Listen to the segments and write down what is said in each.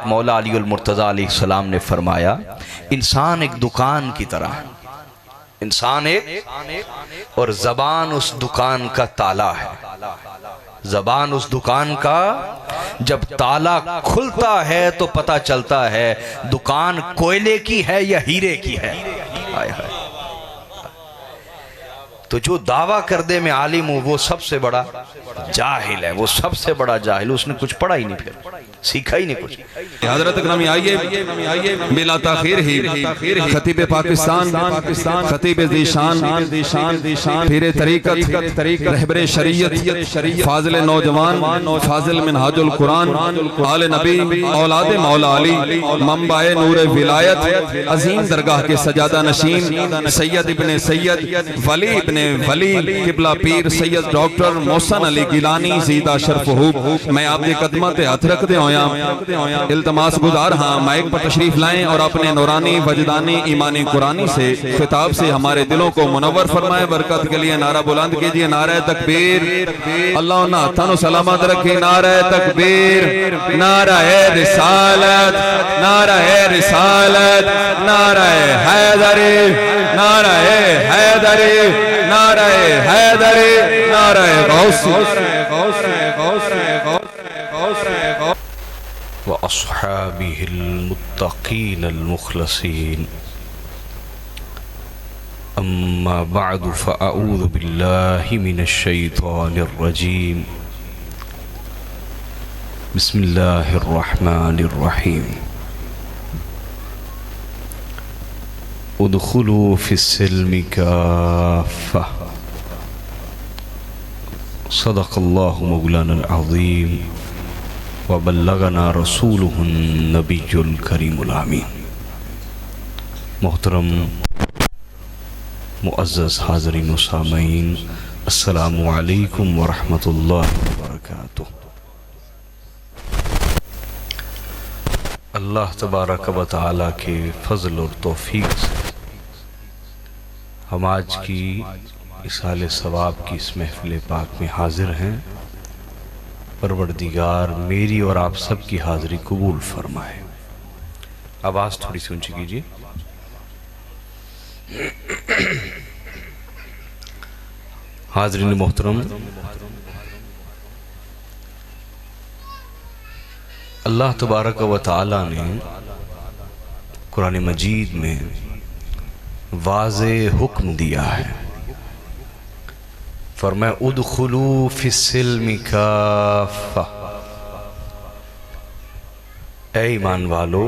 मौला अलीउल मुर्तज़ा अलैहिस्सलाम ने फरमाया, इंसान एक दुकान की तरह है, इंसान एक, और ज़बान उस दुकान का ताला है। ज़बान उस दुकान का जब ताला खुलता है तो पता चलता है दुकान कोयले की है या हीरे की है। हाय हाय। तो जो दावा कर दे मैं आलिम हूं वो सबसे बड़ा जाहिल है, वो सबसे बड़ा जाहिल, उसने कुछ पढ़ा ही नहीं, फिर सीखा ही नहीं कुछ। हज़रत ग्रामी आइए बिला ताखीर ही खतीब पाकिस्तान खतीब ज़ीशान पीर तरीक़त रहबरे शरीयत फाज़िल नौजवान फाज़िल मिनहाजुल कुरान आले नबी औलाद मौला अली मंबाए नूर विलायत अज़ीम दरगाह के सजादा नशीन सैयद इब्ने सैयद वली इब्ने वली किबला पीर सैयद डॉक्टर मोहसन अली गिलानी ज़ीदा शरफ़हू, मैं आपके कदमां ते हथ रख दे इल्तमास गुजार हाँ माइक पर तशरीफ लाएं और अपने नूरानी वजदानी ईमानी कुरानी से खिताब से हमारे दिलों को मुनव्वर फरमाए। बरकत के लिए नारा बुलंद कीजिए, नारा तकबीर। अल्लाह ना तनो सलामत रखे, नारा तकबीर, नारा रिसालत, नारा रिसालत, नारा हैदरी, नारा हैदरी, नारा हैदरी, नारा गौसी व अस्हाबिहिल मुत्तक़ीन अल मुख़लसीन। अम्मा बअदु फ़अऊज़ु बिल्लाहि मिनश शैतानिर रजीम। बिस्मिल्लाहिर रहमानिर रहीम। उदखुलू फिस्सिल्मि काफ़्फ़ा। सदक़ल्लाहु मौलाना अज़ीम व बल्लगना रसूलुहुन नबियुल करीमुल आमीन। मोहतरम मुअज़्ज़ज़ हाज़रीन व सामीन, अस्सलामु अलैकुम व रहमतुल्लाहि व बरकातुहू। अल्लाह तबारक व तआला के फ़ज़ल और तौफ़ीक़ से हम आज की इसाले सवाब की इस महफ़िल पाक में हाज़िर हैं। परवरदिगार मेरी और आप सब की हाज़िरी कबूल फरमाए। आवाज़ थोड़ी सी ऊंची कीजिए। हाज़रीन मोहतरम, अल्लाह तबारक व तआला ने कुरान मजीद में वाज़े हुक्म दिया है, फरमाया उदखुलू फिस्सिल्मि काफ़्फ़ा। ऐ ईमान वालो,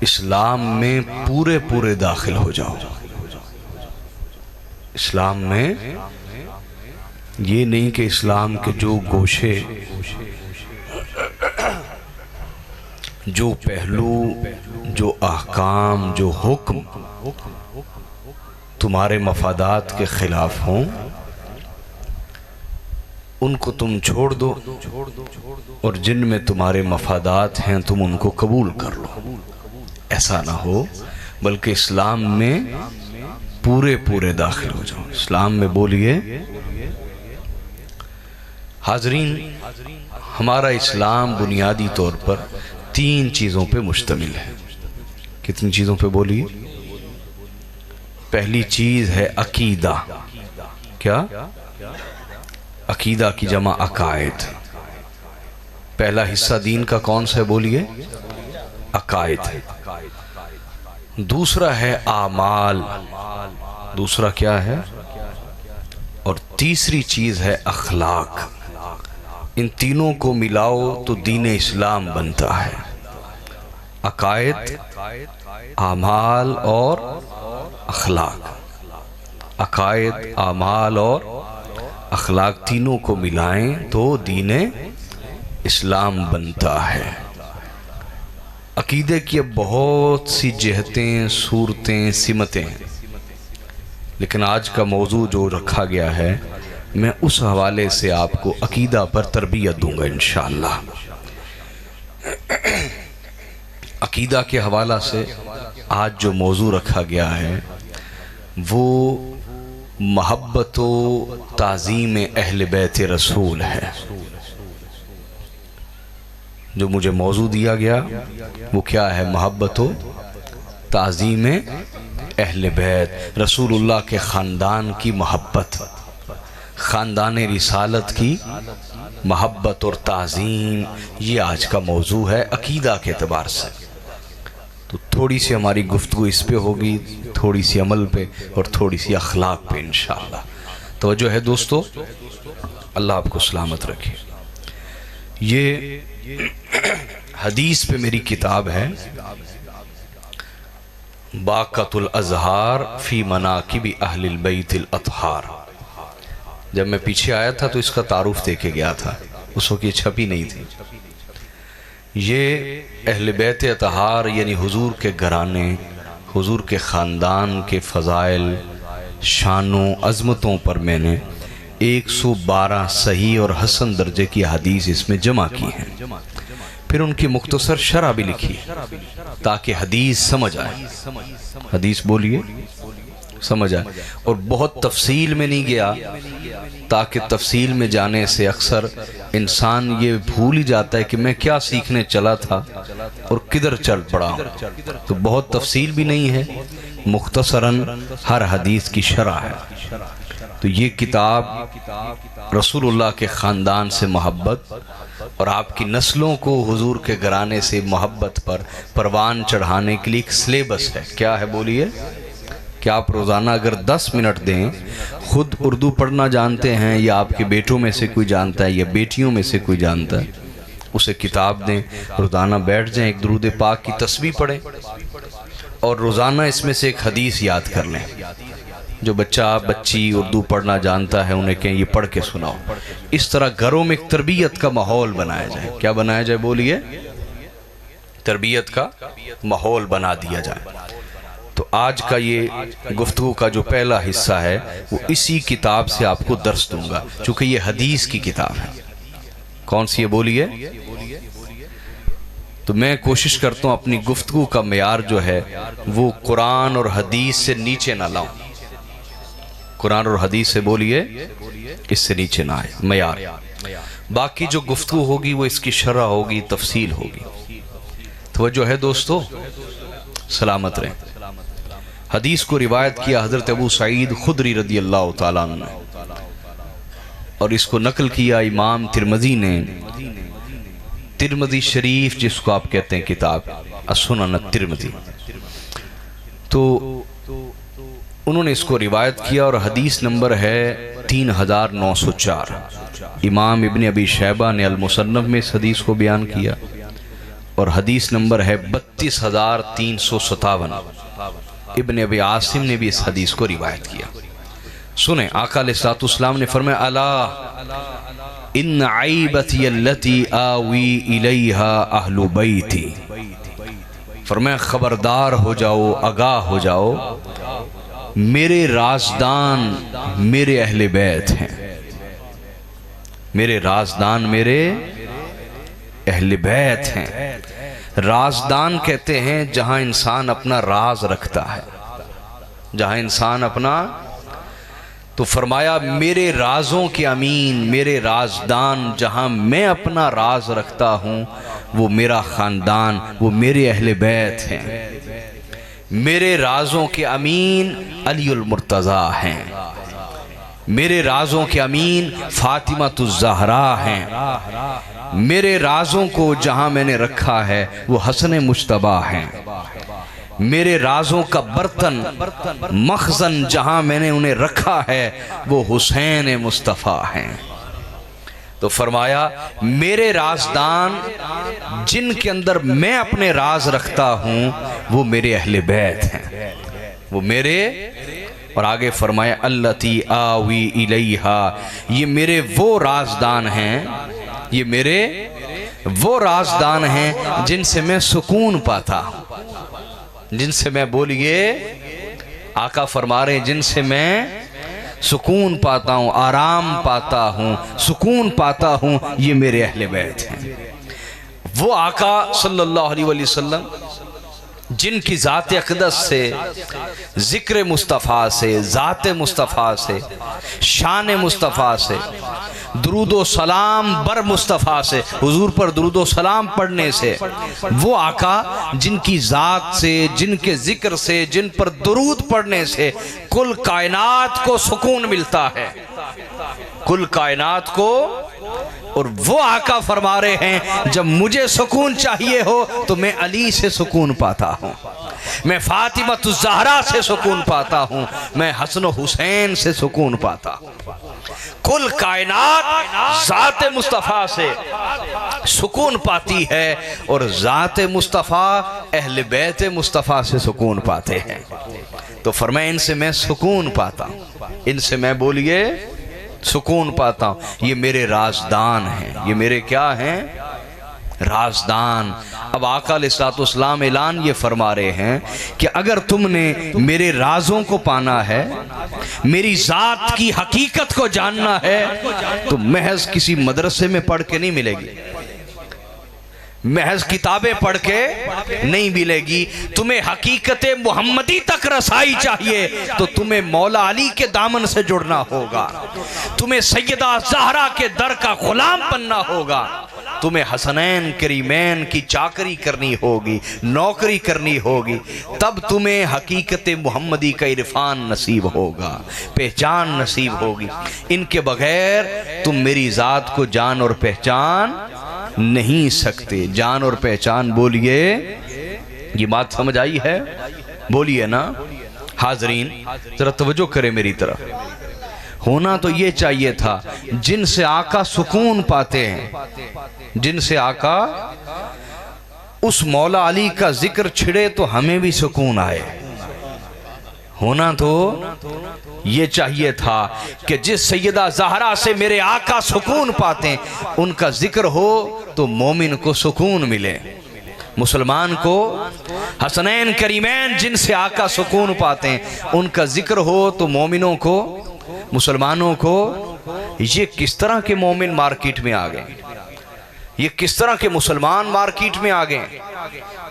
इस्लाम में पूरे पूरे दाखिल हो जाओ। इस्लाम में ये नहीं कि इस्लाम के जो गोशे, जो पहलू, जो अहकाम, जो हुक्म तुम्हारे मफादात के खिलाफ हों उनको तुम छोड़ दो, और जिनमें तुम्हारे मफादात हैं तुम उनको कबूल कर लो। ऐसा ना हो, बल्कि इस्लाम में पूरे पूरे दाखिल हो जाओ। इस्लाम में बोलिए। हाज़रीन, हमारा इस्लाम बुनियादी तौर पर 3 चीज़ों पे मुश्तमिल है। कितनी चीज़ों पे बोलिए? पहली चीज़ है अकीदा। क्या? अकीदा की जमा अकायद। पहला हिस्सा दीन का कौन सा है? बोलिए, अकायद। दूसरा है आमाल। दूसरा क्या है? और तीसरी चीज़ है अखलाक। इन तीनों को मिलाओ तो दीन इस्लाम बनता है। अकायद, आमाल और अखलाक। अकायद, आमाल और अखलाक तीनों को मिलाएं तो दीन इस्लाम बनता है। अकीदे की अब बहुत सी जहतें, सूरतें, सिमतें हैं, लेकिन आज का मौजू जो रखा गया है मैं उस हवाले से आपको अकीदा पर तरबियत दूंगा इंशाअल्लाह। अकीदा के हवाला से आज जो मौजू रखा गया है वो मोहब्बतो ताज़ीम अहले बैत रसूल है। जो मुझे मौजू दिया गया वो क्या है? मोहब्बत व ताज़ीम अहले बैत, रसूलुल्लाह के ख़ानदान की मोहब्बत, ख़ानदान रिसालत की मोहब्बत और ताज़ीम, ये आज का मौजू है अकीदा के एतबार से। तो थोड़ी सी हमारी गुफ्तगू इस पे होगी, थोड़ी सी अमल पे और थोड़ी सी अखलाक पे इंशाअल्लाह। तवज्जो है दोस्तों, अल्लाह आपको सलामत रखे। ये हदीस पे मेरी किताब है बाक़तुल अज़हार फ़ी मनाक़िब अहलिल बैतिल अतहार। जब मैं पीछे आया था तो इसका तारुफ दे के गया था, उस वक्त ये छपी नहीं थी। ये अहले बैत अतहार यानी हुजूर के घराने, हुजूर के ख़ानदान के फ़ज़ाइल, शानों अज़मतों पर मैंने 112 सही और हसन दर्जे की हदीस इसमें जमा की हैं। फिर उनकी मुख्तसर शरह भी लिखी है ताकि हदीस समझ आए। हदीस बोलिए समझ आए। और बहुत तफसील में नहीं गया ताकि तफसील में जाने से अक्सर इंसान ये भूल ही जाता है कि मैं क्या सीखने चला था और किधर चल पड़ा हूँ। तो बहुत तफसील भी नहीं है, मुख्तसरन हर हदीस की शरह है। तो ये किताब रसूलुल्लाह के ख़ानदान से मोहब्बत और आपकी नस्लों को हुजूर के घराने से मोहब्बत पर परवान चढ़ाने के लिए एक सिलेबस है। क्या है बोलिए? कि आप रोज़ाना अगर 10 मिनट दें, खुद उर्दू पढ़ना जानते हैं या आपके बेटों में से कोई जानता है या बेटियों में से कोई जानता है, उसे किताब दें, रोज़ाना बैठ जाएं, एक दुरूद पाक की तस्बीह पढ़ें और रोज़ाना इसमें से एक हदीस याद कर लें। जो बच्चा बच्ची उर्दू पढ़ना जानता है उन्हें कहें ये पढ़ के सुनाओ। इस तरह घरों में एक तरबियत का माहौल बनाया जाए। क्या बनाया जाए बोलिए? तरबियत का माहौल बना दिया जाए। तो आज का ये गुफ्तगू का जो पहला हिस्सा है वो इसी किताब से आपको दर्स दूंगा, चूँकि ये हदीस की किताब है। कौन सी है बोलिए? तो मैं कोशिश करता हूँ अपनी गुफ्तगू का मेयार जो है वो कुरान और हदीस से नीचे ना लाऊं। कुरान और हदीस से बोलिए इससे नीचे ना आए मेयार। बाकी जो गुफ्तगू होगी वो इसकी शरह होगी, तफसील होगी। तो वह जो है दोस्तों, सलामत रहें। हदीस को रिवायत किया हज़रत अबू सईद खुदरी रदी अल्लाह ताला अन्हु ने, और इसको नकल किया इमाम तिरमिज़ी ने। तिरमिज़ी शरीफ जिसको आप कहते हैं किताब अस्सुनन तिरमिज़ी, तो उन्होंने इसको रिवायत किया और हदीस नंबर है 3904। इमाम इब्न अबी शैबा ने अल-मुसन्नफ में इस हदीस को बयान किया और हदीस नंबर है 32357। इब्न अबी आसिम ने भी इस हदीस को रिवायत किया। सुने, आका अलैहिस्सलाम ने फरमाया, अला इन आइबती अल्लती आवी इलैहा अहलु बैती। फरमाया खबरदार हो जाओ, आगाह हो जाओ, मेरे राजदान मेरे अहले बैत हैं। मेरे राजदान मेरे अहले बैत हैं। राजदान कहते हैं जहां इंसान अपना राज रखता है, जहां इंसान अपना। तो फरमाया मेरे राजों के अमीन, मेरे राजदान, जहां मैं अपना राज रखता हूं वो मेरा खानदान, वो मेरे अहले बैत हैं। मेरे राजों के अमीन अलीउल मुर्तज़ा हैं। मेरे राजों के अमीन फातिमातुज़ ज़हरा हैं। मेरे राजों को जहां मैंने रखा है वो हसन मुश्तबा हैं। मेरे राजों का बर्तन मखज़न जहां मैंने उन्हें रखा है वो हुसैन मुस्तफ़ा हैं। तो फरमाया मेरे राजदान जिनके अंदर मैं अपने राज रखता हूं वो मेरे अहले बैत हैं, वो मेरे। और आगे फरमाया अल्लती आवी इलैहा, ये मेरे वो राजदान हैं, ये मेरे वो राजदान हैं जिनसे मैं सुकून पाता हूं, जिनसे मैं, बोलिए, आका फरमा रहे, जिनसे मैं सुकून पाता हूँ, आराम पाता हूँ, सुकून पाता हूँ, ये मेरे अहले बैत हैं। वो आका सल्लल्लाहु अलैहि वसल्लम जिनकी ज़ात अक़दस से, ज़िक्र मुस्तफ़ा से, ज़ात मुस्तफ़ा से, शान मुस्तफ़ा से, दुरूदो सलाम बर मुस्तफ़ा से, हुजूर पर दुरूदो सलाम पढ़ने से, वो आका जिनकी ज़ात से, जिनके ज़िक्र से, जिन पर दुरूद पढ़ने से कुल कायनात को सुकून मिलता है, कुल कायनात को। और वो आका फरमा रहे हैं जब मुझे सुकून चाहिए हो तो मैं अली से सुकून पाता हूँ, मैं फातिमा ज़हरा से सुकून पाता हूँ, मैं हसन हुसैन से सुकून पाता हूँ। कुल कायनात ज़ात मुस्तफ़ा से सुकून पाती है और ज़ात मुस्तफ़ा अहले बैत मुस्तफ़ा से सुकून पाते हैं। तो फरमाए इनसे मैं सुकून पाता हूँ, इनसे मैं बोलिए सुकून पाता हूँ। ये मेरे राजदान हैं, ये मेरे क्या हैं? राजदान। अब आका अलैहिस्सलाम ऐलान ये फरमा रहे हैं कि अगर तुमने मेरे राजों को पाना है, मेरी ज़ात की हकीकत को जानना है, तो महज किसी मदरसे में पढ़ के नहीं मिलेगी, महज किताबें पढ़ के नहीं मिलेगी। तुम्हें हकीकत मोहम्मदी तक रसाई चाहिए तो तुम्हें मौला अली के दामन से जुड़ना होगा, तुम्हें सैयदा ज़हरा के दर का गुलाम बनना होगा, तुम्हें हसनैन करीमैन की चाकरी करनी होगी, नौकरी करनी होगी, तब तुम्हें हकीकत मोहम्मदी का इरफान नसीब होगा, पहचान नसीब होगी। इनके बगैर तुम मेरी ज़ात को जान और पहचान नहीं सकते। जान और पहचान बोलिए, ये बात समझ आई है? बोलिए ना हाजरीन, जरा तवज्जो करें मेरी तरफ। होना तो ये चाहिए था जिनसे आका सुकून पाते हैं, जिनसे आका उस मौला अली का जिक्र छिड़े तो हमें भी सुकून आए। होना तो ये चाहिए था कि जिस सैयदा ज़हरा से मेरे आका सुकून पाते हैं उनका जिक्र हो तो मोमिन को सुकून मिले, मुसलमान को हसनैन करीमैन जिनसे आका सुकून पाते हैं उनका जिक्र हो तो मोमिनों को, मुसलमानों को। ये किस तरह के मोमिन मार्केट में आ गए, ये किस तरह के मुसलमान मार्केट में आ गए।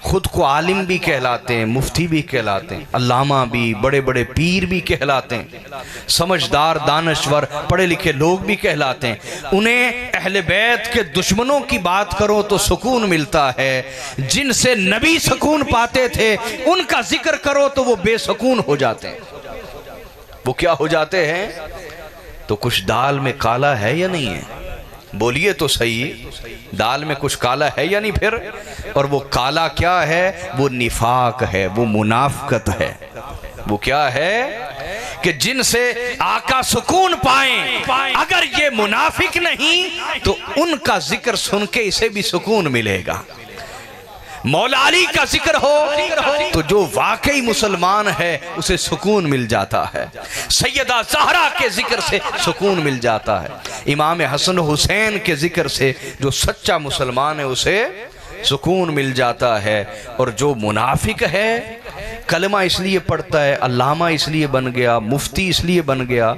खुद को आलिम भी कहलाते हैं, मुफ्ती भी कहलाते हैं, अल्लामा भी, बड़े बड़े पीर भी कहलाते हैं, समझदार दानश्वर पढ़े लिखे लोग भी कहलाते हैं। उन्हें अहले बैत के दुश्मनों की बात करो तो सुकून मिलता है, जिनसे नबी सुकून पाते थे उनका जिक्र करो तो वो बेसुकून हो जाते हैं। वो क्या हो जाते हैं? तो कुछ दाल में काला है या नहीं है? बोलिए तो सही, दाल में कुछ काला है या नहीं फिर? और वो काला क्या है? वो निफाक है, वो मुनाफकत है। वो क्या है कि जिनसे आका सुकून पाएं, अगर ये मुनाफिक नहीं तो उनका जिक्र सुन के इसे भी सुकून मिलेगा। मौला अली का जिक्र हो तो जो वाकई मुसलमान है उसे सुकून मिल जाता है, सैयदा ज़हरा के जिक्र से सुकून मिल जाता है, इमाम हसन हुसैन के जिक्र से जो सच्चा मुसलमान है उसे सुकून मिल जाता है। और जो मुनाफिक है कलमा इसलिए पढ़ता है, अल्लामा इसलिए बन गया, मुफ्ती इसलिए बन गया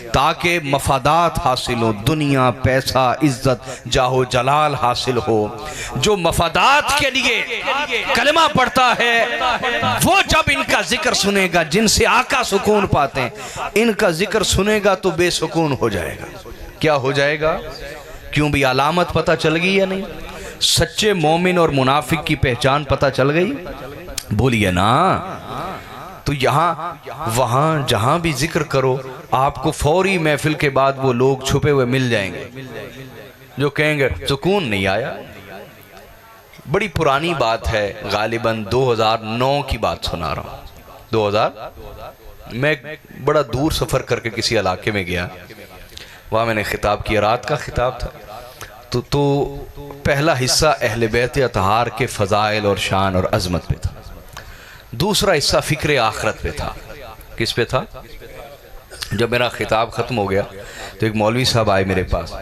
ताकि मफादात हासिल हो, दुनिया, पैसा, इज्जत, जाहो जलाल हासिल हो। जो मफादात के लिए कलमा पढ़ता है वो जब इनका जिक्र सुनेगा, जिनसे आका सुकून पाते हैं, इनका जिक्र सुनेगा तो बेसुकून हो जाएगा। क्या हो जाएगा? क्यों भी अलामत पता चल गई या नहीं? सच्चे मोमिन और मुनाफिक की पहचान पता चल गई? बोलिए ना। तो यहाँ वहाँ जहाँ भी जिक्र करो आपको फौरी महफिल के बाद वो लोग छुपे हुए मिल जाएंगे जो कहेंगे सुकून नहीं आया। बड़ी पुरानी बात है, गालिबन 2009 की बात सुना रहा हूँ। 2000 मैं बड़ा दूर सफ़र करके किसी इलाके में गया, वहाँ मैंने खिताब किया, रात का खिताब था। तो पहला हिस्सा अहले बैत अतहार के फ़ज़ाइल और शान और अज़मत पे था, दूसरा हिस्सा फ़िक्र आखरत पे था। किस पे था? जब मेरा खिताब ख़त्म हो गया तो एक मौलवी साहब आए मेरे पास,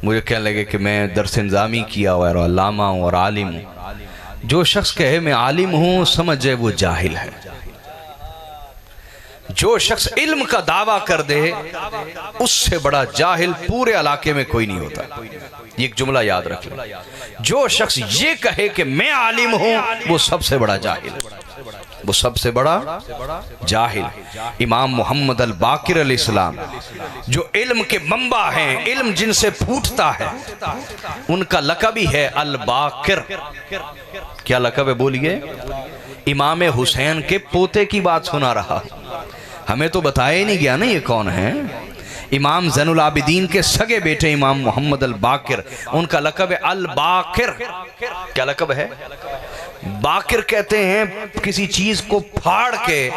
मुझे कहने लगे कि मैं दर्स इंज़ामी किया हुआ और अल्लामा हूँ और आलिम हूँ। जो शख्स कहे मैं आलिम हूँ समझ जाए वो जाहिल है। जो शख्स इल्म का दावा कर दे उससे बड़ा जाहिल पूरे इलाके में कोई नहीं होता। ये एक जुमला याद रख लो, जो शख्स ये कहे कि मैं आलिम हूं वो सबसे बड़ा जाहिल, वो सबसे बड़ा जाहिल। इमाम मोहम्मद अल बाकिर अलैहिस्सलाम जो इल्म के मंबा हैं, इल्म जिनसे फूटता है, उनका लक़ब ही है अल बाकिर। क्या लक़ब है बोलिए? इमाम हुसैन के पोते की बात सुना रहा, हमें तो बताया ही नहीं गया ना ये कौन है। इमाम ज़ैनुल आबिदीन के सगे बेटे इमाम मोहम्मद अल बाकिर, उनका लक़ब है अल बाकिर। क्या लक़ब है? बाकिर कहते हैं किसी चीज को फाड़ के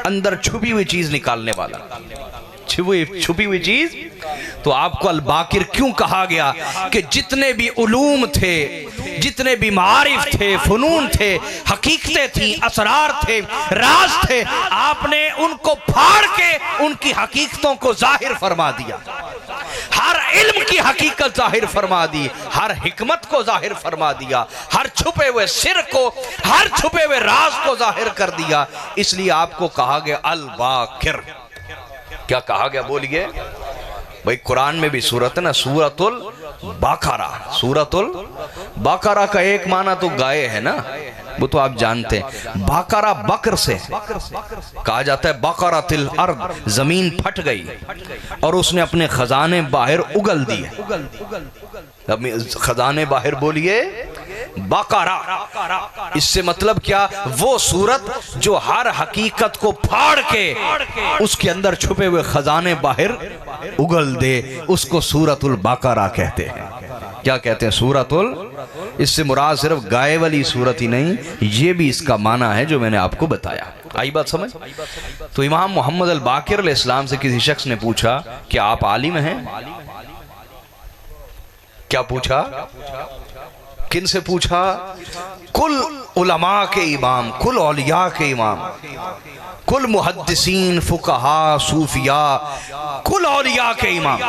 अंदर छुपी हुई चीज निकालने वाला, छुपी हुई चीज। तो आपको अल बाकिर क्यों कहा गया? कि जितने भी उलूम थे, जितने भी मारिफ थे, फनून थे, हकीकतें थी, असरार थे, राज थे, आपने उनको फाड़ के उनकी हकीकतों को जाहिर फरमा दिया। हर इल्म की हकीकत जाहिर फरमा दी, हर हिकमत को जाहिर फरमा दिया, हर छुपे हुए सिर को, हर छुपे हुए राज को जाहिर कर दिया। इसलिए आपको कहा गया अल बाकिर। क्या कहा गया बोलिए? भाई कुरान में भी सूरत है ना, सूरतुल बाकरा। सूरतुल बाकरा का एक माना तो गाय है ना, वो तो आप जानते हैं। बाकरा बकर से कहा जाता है, बाकरा तिल अर्द, जमीन फट गई और उसने अपने खजाने बाहर उगल दिए। खजाने बाहर बोलिए बाकरा। इससे मतलब क्या? वो सूरत जो हर हकीकत को फाड़ के उसके अंदर छुपे हुए खजाने बाहर उगल दे, उसको सूरतुल बाकरा कहते हैं। क्या कहते हैं? सूरतुल। इससे मुराद सिर्फ गाय वाली सूरत ही नहीं, ये भी इसका माना है जो मैंने आपको बताया। आई बात समझ? तो इमाम मोहम्मद अल बाकिर अलैहिस्सलाम से किसी शख्स ने पूछा कि आप आलिम हैं? क्या पूछा? किन से पूछा? कुल उलमा के इमाम, कुल औलिया के इमाम, कुल मुहद्दिसीन, फुकहा, सूफिया, कुल औलिया के इमाम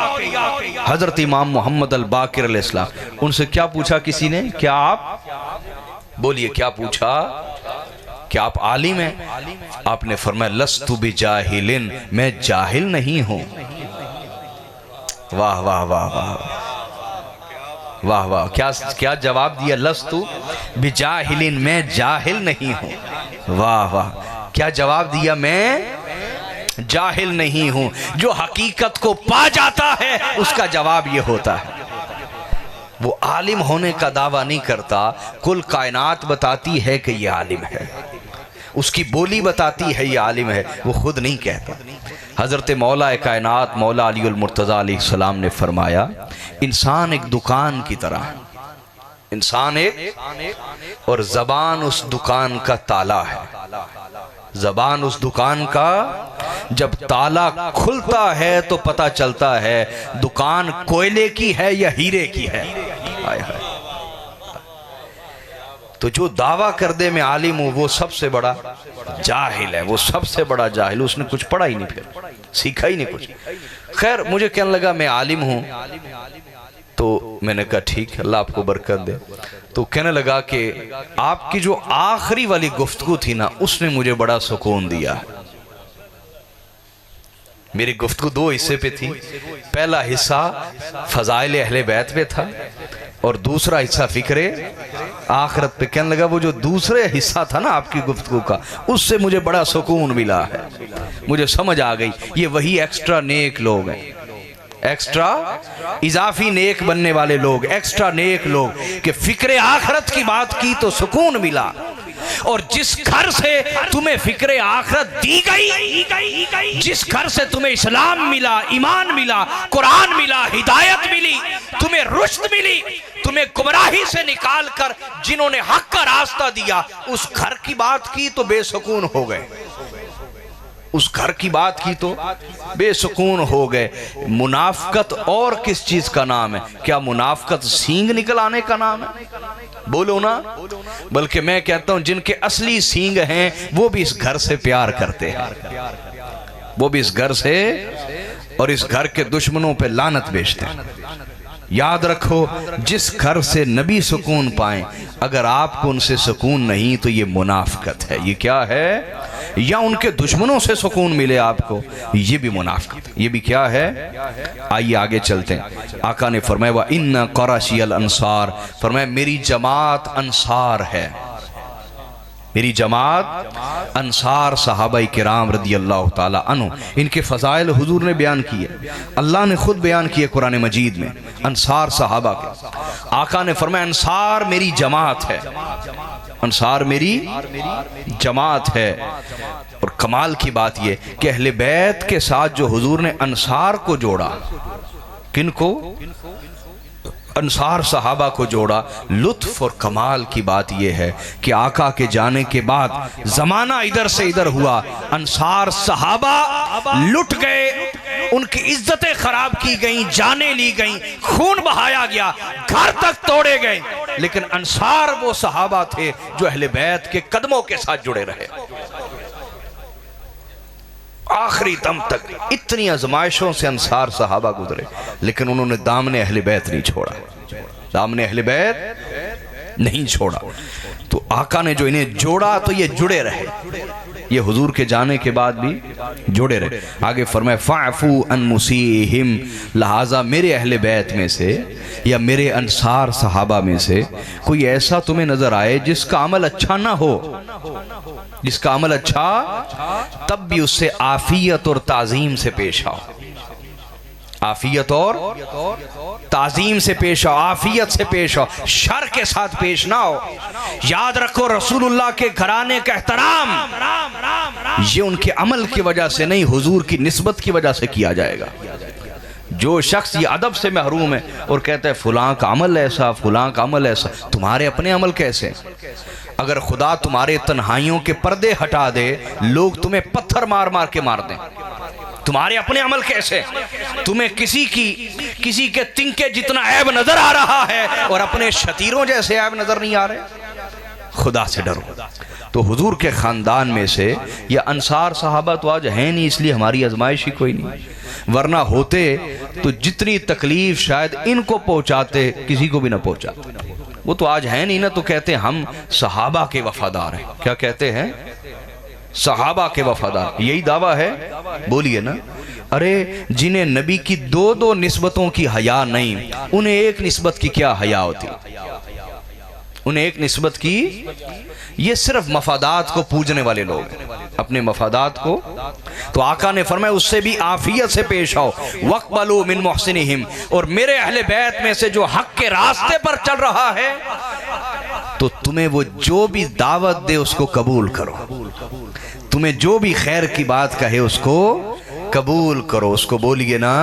हजरत इमाम मोहम्मद अल बाकिर अलैहिस्सलाम। उनसे क्या पूछा किसी ने? क्या आप बोलिए क्या पूछा? क्या आप आलिम हैं? आपने फरमाया लस्तु बिजाहिलिन, मैं जाहिल नहीं हूं। वाह वाह वाह वाह वाह वाह, क्या क्या जवाब दिया? लस्तु बिजाहिलिन, मैं जाहिल नहीं हूं। वाह वाह, क्या जवाब दिया? मैं जाहिल नहीं हूं। जो हकीकत को पा जाता है उसका जवाब ये होता है। वो आलिम होने का दावा नहीं करता, कुल कायनात बताती है कि ये आलिम है, उसकी बोली बताती है ये आलिम है, वो खुद नहीं कहता। हजरत मौला कायनात मौला अली अल मुर्तज़ा अलैहिस्सलाम ने फरमाया, इंसान एक दुकान की तरह, इंसान एक, और जबान उस दुकान का ताला है। जबान उस दुकान का जब ताला खुलता है तो पता चलता है दुकान कोयले की है या हीरे की है। हाय हाय। तो जो दावा कर दे मैं आलिम हूं वो सबसे बड़ा जाहिल है, वो सबसे बड़ा जाहिल। उसने कुछ पढ़ा ही नहीं, फिर सीखा ही नहीं कुछ। खैर मुझे कहने लगा मैं आलिम हूं, तो मैंने कहा ठीक, अल्लाह आपको बरकत दे। तो कहने लगा कि आपकी जो आखिरी वाली गुफ्तगू थी ना, उसने मुझे बड़ा सुकून दिया। मेरी गुफ्तगू दो हिस्से पे थी। पहला हिस्सा फजाइल अहले बैत पे था और दूसरा हिस्सा फिक्रे आखिरत पे। कहने लगा वो जो दूसरे हिस्सा था ना आपकी गुफ्तगू का, उससे मुझे बड़ा सुकून मिला है। मुझे समझ आ गई ये वही एक्स्ट्रा नेक लोग हैं, एक्स्ट्रा इजाफी नेक बनने वाले लोग, एक्स्ट्रा नेक लोग कि फिक्रे आखिरत की बात की तो सुकून मिला। और जिस घर से तुम्हें फिक्रे आखिरत दी गई, जिस घर से तुम्हें इस्लाम मिला, ईमान मिला, कुरान मिला, हिदायत मिली, तुम्हें रुश्द मिली, तुम्हें गुमराही से निकाल कर जिन्होंने हक का रास्ता दिया, उस घर की बात की तो बेसुकून हो गए, उस घर की बात की तो बेसुकून हो गए। मुनाफकत और किस चीज का नाम है? क्या मुनाफकत सींग निकल आने का नाम है? बोलो ना। बल्कि मैं कहता हूं जिनके असली सींग हैं वो भी इस घर से प्यार करते हैं, वो भी इस घर से, और इस घर के दुश्मनों पे लानत भेजते हैं। याद रखो, जिस घर से नबी सुकून पाए, अगर आपको उनसे सुकून नहीं तो ये मुनाफकत है। ये क्या है? या उनके दुश्मनों से सुकून मिले आपको, ये भी मुनाफिक, ये भी क्या है। आइए आगे चलते हैं। आका ने फरमाया व इन्ना क़ुरैशियल अंसार, फरमाया मेरी जमात अंसार है, मेरी जमात अंसार सहाबाई किराम रदी अल्लाह ताला अन्हु, इनके फ़ज़ाइल हुजूर ने बयान किए, अल्लाह ने खुद बयान किए कुरान मजीद में अंसार सहाबा के। आका ने फरमाया अंसार मेरी जमात है, अंसार मेरी जमात है। और कमाल की बात यह कि अहले बैत के साथ जो हुजूर ने अंसार को जोड़ा, किनको, अंसार सहाबा को जोड़ा। लुत्फ और कमाल की बात यह है कि आका के जाने के बाद जमाना इधर से इधर हुआ, अंसार सहाबा लुट गए, उनकी इज्जतें खराब की गई, जाने ली गई, खून बहाया गया, घर तक तोड़े गए, लेकिन अंसार वो सहाबा थे जो अहले बैत के कदमों के साथ जुड़े रहे आखिरी दम तक। इतनी आजमाइशों से अंसार सहाबा गुजरे, लेकिन उन्होंने दामने अहले बैत नहीं छोड़ा, दामने अहले बैत नहीं छोड़ा। तो आका ने जो इन्हें जोड़ा तो ये जुड़े रहे, ये हुजूर के जाने के बाद भी जुड़े रहे। आगे फरमाए फ़अफ़ू अन मुसीहिम, लिहाजा मेरे अहले बैत में से या मेरे अंसार सहाबा में से कोई ऐसा तुम्हें नजर आए जिसका अमल अच्छा ना हो, जिसका अमल अच्छा, तब भी उससे आफियत और ताजीम से पेश आओ, आफियत और ताजीम से पेश आओ, आफियत से पेश आओ, शर के साथ पेश ना हो। याद रखो रसूलुल्लाह के घराने का एहतराम ये उनके अमल की वजह से नहीं, हुजूर की निस्बत की वजह से किया जाएगा। जो शख्स ये अदब से महरूम है और कहता है फुलां का अमल ऐसा, फुलां का अमल ऐसा, तुम्हारे अपने अमल कैसे? अगर खुदा तुम्हारे तन्हाइयों के पर्दे हटा दे, लोग तुम्हें पत्थर मार मार के मार दें, तुम्हारे अपने अमल कैसे? तुम्हें किसी के तिनके जितना ऐब नजर आ रहा है और अपने शतीरों जैसे ऐब नजर नहीं आ रहे। खुदा से डरो। तो हुजूर के खानदान में से या अंसार सहाबा तो आज है नहीं, इसलिए हमारी आजमाइश ही कोई नहीं, वरना होते तो जितनी तकलीफ शायद इनको पहुंचाते किसी को भी ना पहुंचाते। वो तो आज है नहीं ना, तो कहते हैं हम सहाबा के वफादार हैं। क्या कहते हैं? सहाबा के वफादार, यही दावा है, बोलिए ना। अरे जिन्हें नबी की दो दो निस्बतों की हया नहीं, उन्हें एक निस्बत की क्या हया होती? उन्हें एक निस्बत की, ये सिर्फ मफादात को पूजने वाले लोग, अपने मफादात को। तो आका ने फरमाया उससे भी आफियत से पेश आओ। वक़बलू मिन मुहसिनिहिम, और मेरे अहले बैत में से जो हक के रास्ते पर चल रहा है, तो तुम्हें वो जो भी दावत दे उसको कबूल करो, तुम्हें जो भी खैर की बात कहे उसको कबूल करो, उसको बोलिए ना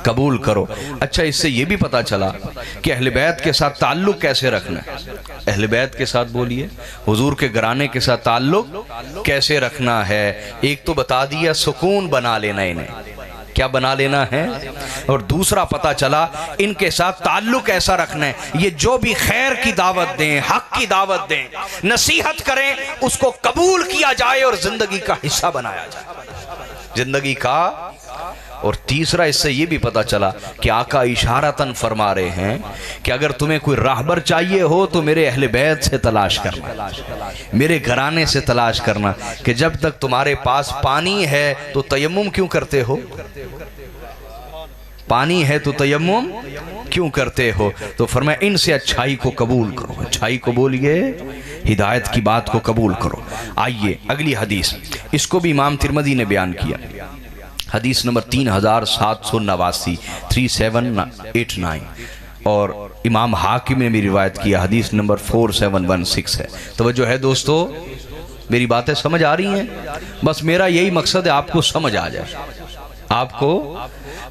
कबूल करो। अच्छा, इससे ये भी पता चला कि अहले बैत के साथ ताल्लुक कैसे रखना है। अहले बैत के साथ बोलिए, हुजूर के घराने के साथ ताल्लुक कैसे रखना है। एक तो बता दिया सुकून बना लेना, इन्हें क्या बना लेना है, और दूसरा पता चला इनके साथ ताल्लुक ऐसा रखना है, ये जो भी खैर की दावत दें, हक की दावत दें, नसीहत करें, उसको कबूल किया जाए और जिंदगी का हिस्सा बनाया जाए, जिंदगी का। और तीसरा इससे ये भी पता चला कि आका इशारतन फरमा रहे हैं कि अगर तुम्हें कोई राहबर चाहिए हो तो मेरे अहले बैत से तलाश करना, मेरे घराने से तलाश करना, कि जब तक तुम्हारे पास पानी है तो तयम्मुम क्यों करते हो, पानी है तो तयम्मुम क्यों करते हो। तो फरमाया इनसे अच्छाई को कबूल करो, अच्छाई को बोलिए, हिदायत की बात को कबूल करो। आइए अगली हदीस, इसको भी इमाम तिरमिज़ी ने बयान किया, हदीस नंबर 3789 3789, और इमाम हाकिम ने भी रिवायत किया, हदीस नंबर 4716 है। तवज्जो है दोस्तों, मेरी बातें समझ आ रही हैं? बस मेरा यही मकसद है आपको समझ आ जाए। आपको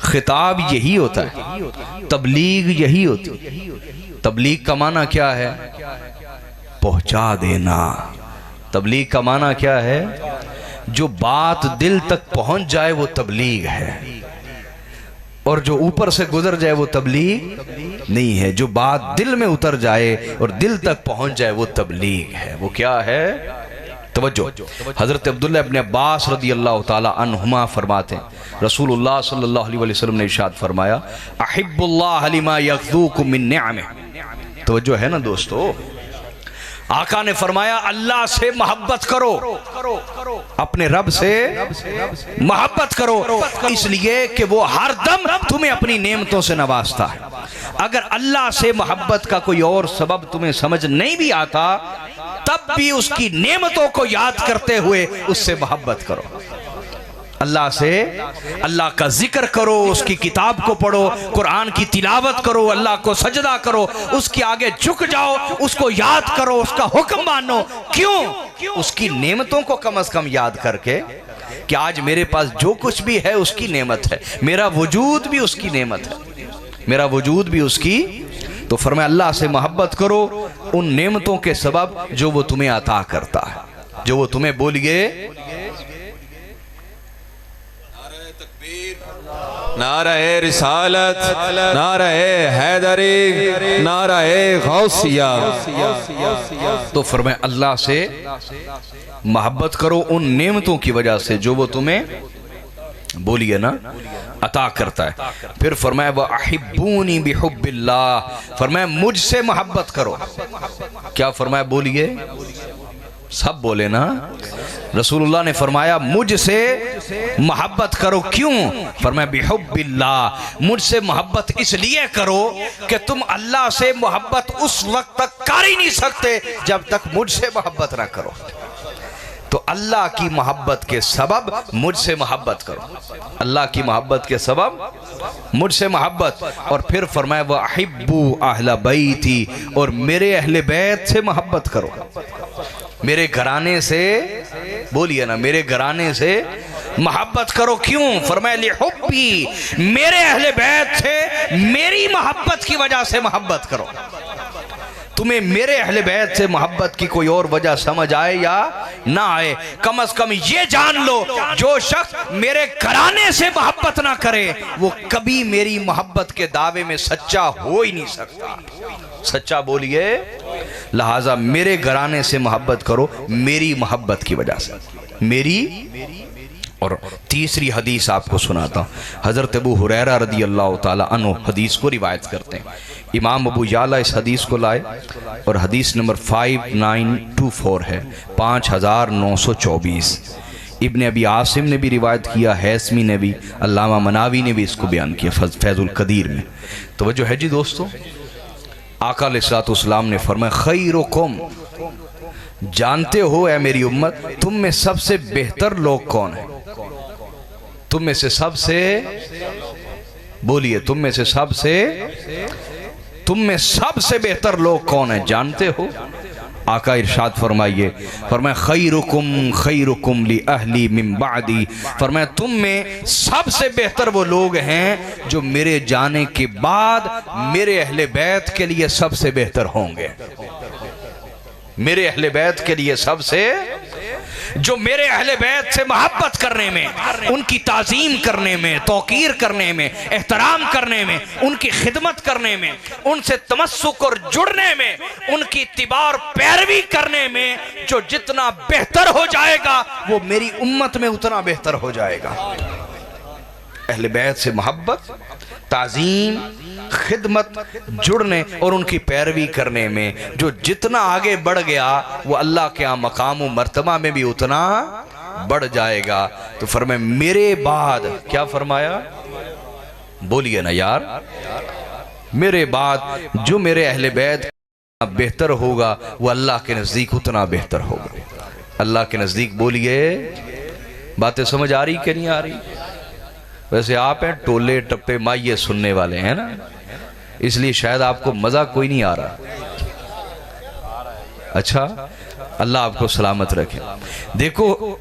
खिताब यही होता है, तबलीग यही होती है। तबलीग का माना क्या है? पहुंचा देना। तबलीग का माना क्या है? जो बात दिल तक पहुंच जाए वो तबलीग है, और जो ऊपर से गुजर जाए वो तबलीग नहीं है। जो बात दिल में उतर जाए और दिल तक पहुंच जाए वो तबलीग है। वो क्या है? तवज्जो। हजरत अब्दुल्लाह इब्न अब्बास रदी अल्लाह ताला अन्हुमा फरमाते हैं, रसूलुल्लाह सल्लल्लाहु अलैहि वसल्लम ने इरशाद फरमाया, अहिब्बुल्लाह लिमा यग़्ज़ूकुम मिन निअमिही। तवज्जो है ना दोस्तों, आका ने फरमाया अल्लाह से मोहब्बत करो, अपने रब से मोहब्बत करो, इसलिए कि वो हर दम तुम्हें अपनी नेमतों से नवाजता है। अगर अल्लाह से मोहब्बत का कोई और सबब तुम्हें समझ नहीं भी आता, तब भी उसकी नेमतों को याद करते हुए उससे मोहब्बत करो। अल्लाह से, अल्लाह का जिक्र करो, उसकी किताब को पढ़ो, कुरान की तिलावत करो, अल्लाह को सजदा करो, उसके आगे झुक जाओ, उसको याद करो, उसका हुक्म मानो। क्यों? उसकी नेमतों को कम से कम याद करके कि आज मेरे पास जो कुछ भी है उसकी नेमत है, मेरा वजूद भी उसकी नेमत है, मेरा वजूद भी उसकी। तो फरमाया अल्लाह से मोहब्बत करो उन नेमतों के सबब जो वो तुम्हें अता करता है, जो वो तुम्हें बोलिए नारे रिसालत, नारे हैदरी, नारे गौसिया। तो फरमाया अल्लाह से मोहब्बत करो उन नेमतों की वजह से जो वो तुम्हें बोलिए ना अता करता है। फिर फरमाया व अहिब्बूनी बिहुब्बिल्लाह, फरमाया मुझसे मोहब्बत करो। क्या फरमाया? बोलिए, सब बोले ना। रसूलुल्लाह ने फरमाया मुझसे मोहब्बत करो। क्यों? फरमाया बिहुब्बिल्लाह, मुझसे मोहब्बत इसलिए करो कि तुम अल्लाह से मोहब्बत उस वक्त तक कर ही नहीं सकते जब तक मुझसे मोहब्बत ना करो। तो अल्लाह की मोहब्बत के सबब मुझसे मोहब्बत करो, अल्लाह की मोहब्बत के सबब मुझसे मोहब्बत। और फिर फरमाया व अहिब्बू अहला बैती, और मेरे अहले बैत से मोहब्बत करो, मेरे घराने से, बोलिए ना, मेरे घराने से मोहब्बत करो। क्यों? फरमाया लिहुब्बी, मेरे अहले बैत से मेरी मोहब्बत की वजह से मोहब्बत करो। तुम्हें मेरे अहले बैत से मोहब्बत की कोई और वजह समझ आए या ना आए, कम से कम ये जान लो जो शख्स मेरे घराने से मोहब्बत ना करे वो कभी मेरी मोहब्बत के दावे में सच्चा हो ही नहीं सकता। सच्चा बोलिए। लिहाजा मेरे घराने से मोहब्बत करो मेरी मोहब्बत की वजह से, मेरी। और तीसरी हदीस आपको सुनाता हूँ। हज़रत अबू हुरैरा रदी अल्लाह ताला अन्हु हदीस को रिवायत करते हैं। इमाम अबू याला इस हदीस को लाए और हदीस नंबर 5924 है, 5924। इब्न अबी आसिम ने भी रिवायत किया, हैसमी ने भी, अल्लामा मनावी ने भी इसको बयान किया फैज़ुल कदीर में। तो वह जो है जी दोस्तों, आका अलैहिस्सलाम ने फरमाया खैरुकुम, जानते हो ऐ मेरी उम्मत तुम में सबसे बेहतर लोग कौन है? तुम में से सबसे, बोलिए, तुम में सबसे बेहतर लोग कौन है? जानते हो? आका इरशाद फरमाइए, फरमाया खैरुकुम खैरुकुम ली अहली मिन बादी, फरमाया तुम में सबसे बेहतर वो लोग हैं जो मेरे जाने के बाद मेरे अहले बैत के लिए सबसे बेहतर होंगे। मेरे अहले बैत के लिए सबसे, जो मेरे अहले बैत से मोहब्बत करने में, उनकी ताज़ीम करने में, तौकीर करने में, एहतराम करने में, उनकी खिदमत करने में, उनसे तमस्सुक और जुड़ने में, उनकी इत्तिबा और पैरवी करने में जो जितना बेहतर हो जाएगा वो मेरी उम्मत में उतना बेहतर हो जाएगा। अहले बैत से मोहब्बत, ताज़ीम, खिदमत, जुड़ने और उनकी पैरवी करने में जो जितना आगे बढ़ गया वो अल्लाह के यहाँ मकाम व मर्तबा में भी उतना बढ़ जाएगा। तो फरमाया मेरे बाद, क्या फरमाया? बोलिए ना यार, मेरे बाद जो मेरे अहले बैत बेहतर होगा वो अल्लाह के नज़दीक उतना बेहतर होगा। अल्लाह के नज़दीक, बोलिए, बातें समझ आ रही कि नहीं आ रही? वैसे आप हैं टोले टप्पे माइये सुनने वाले हैं ना, इसलिए शायद आपको मज़ा कोई नहीं आ रहा। अच्छा, अल्लाह आपको सलामत रखे। देखो,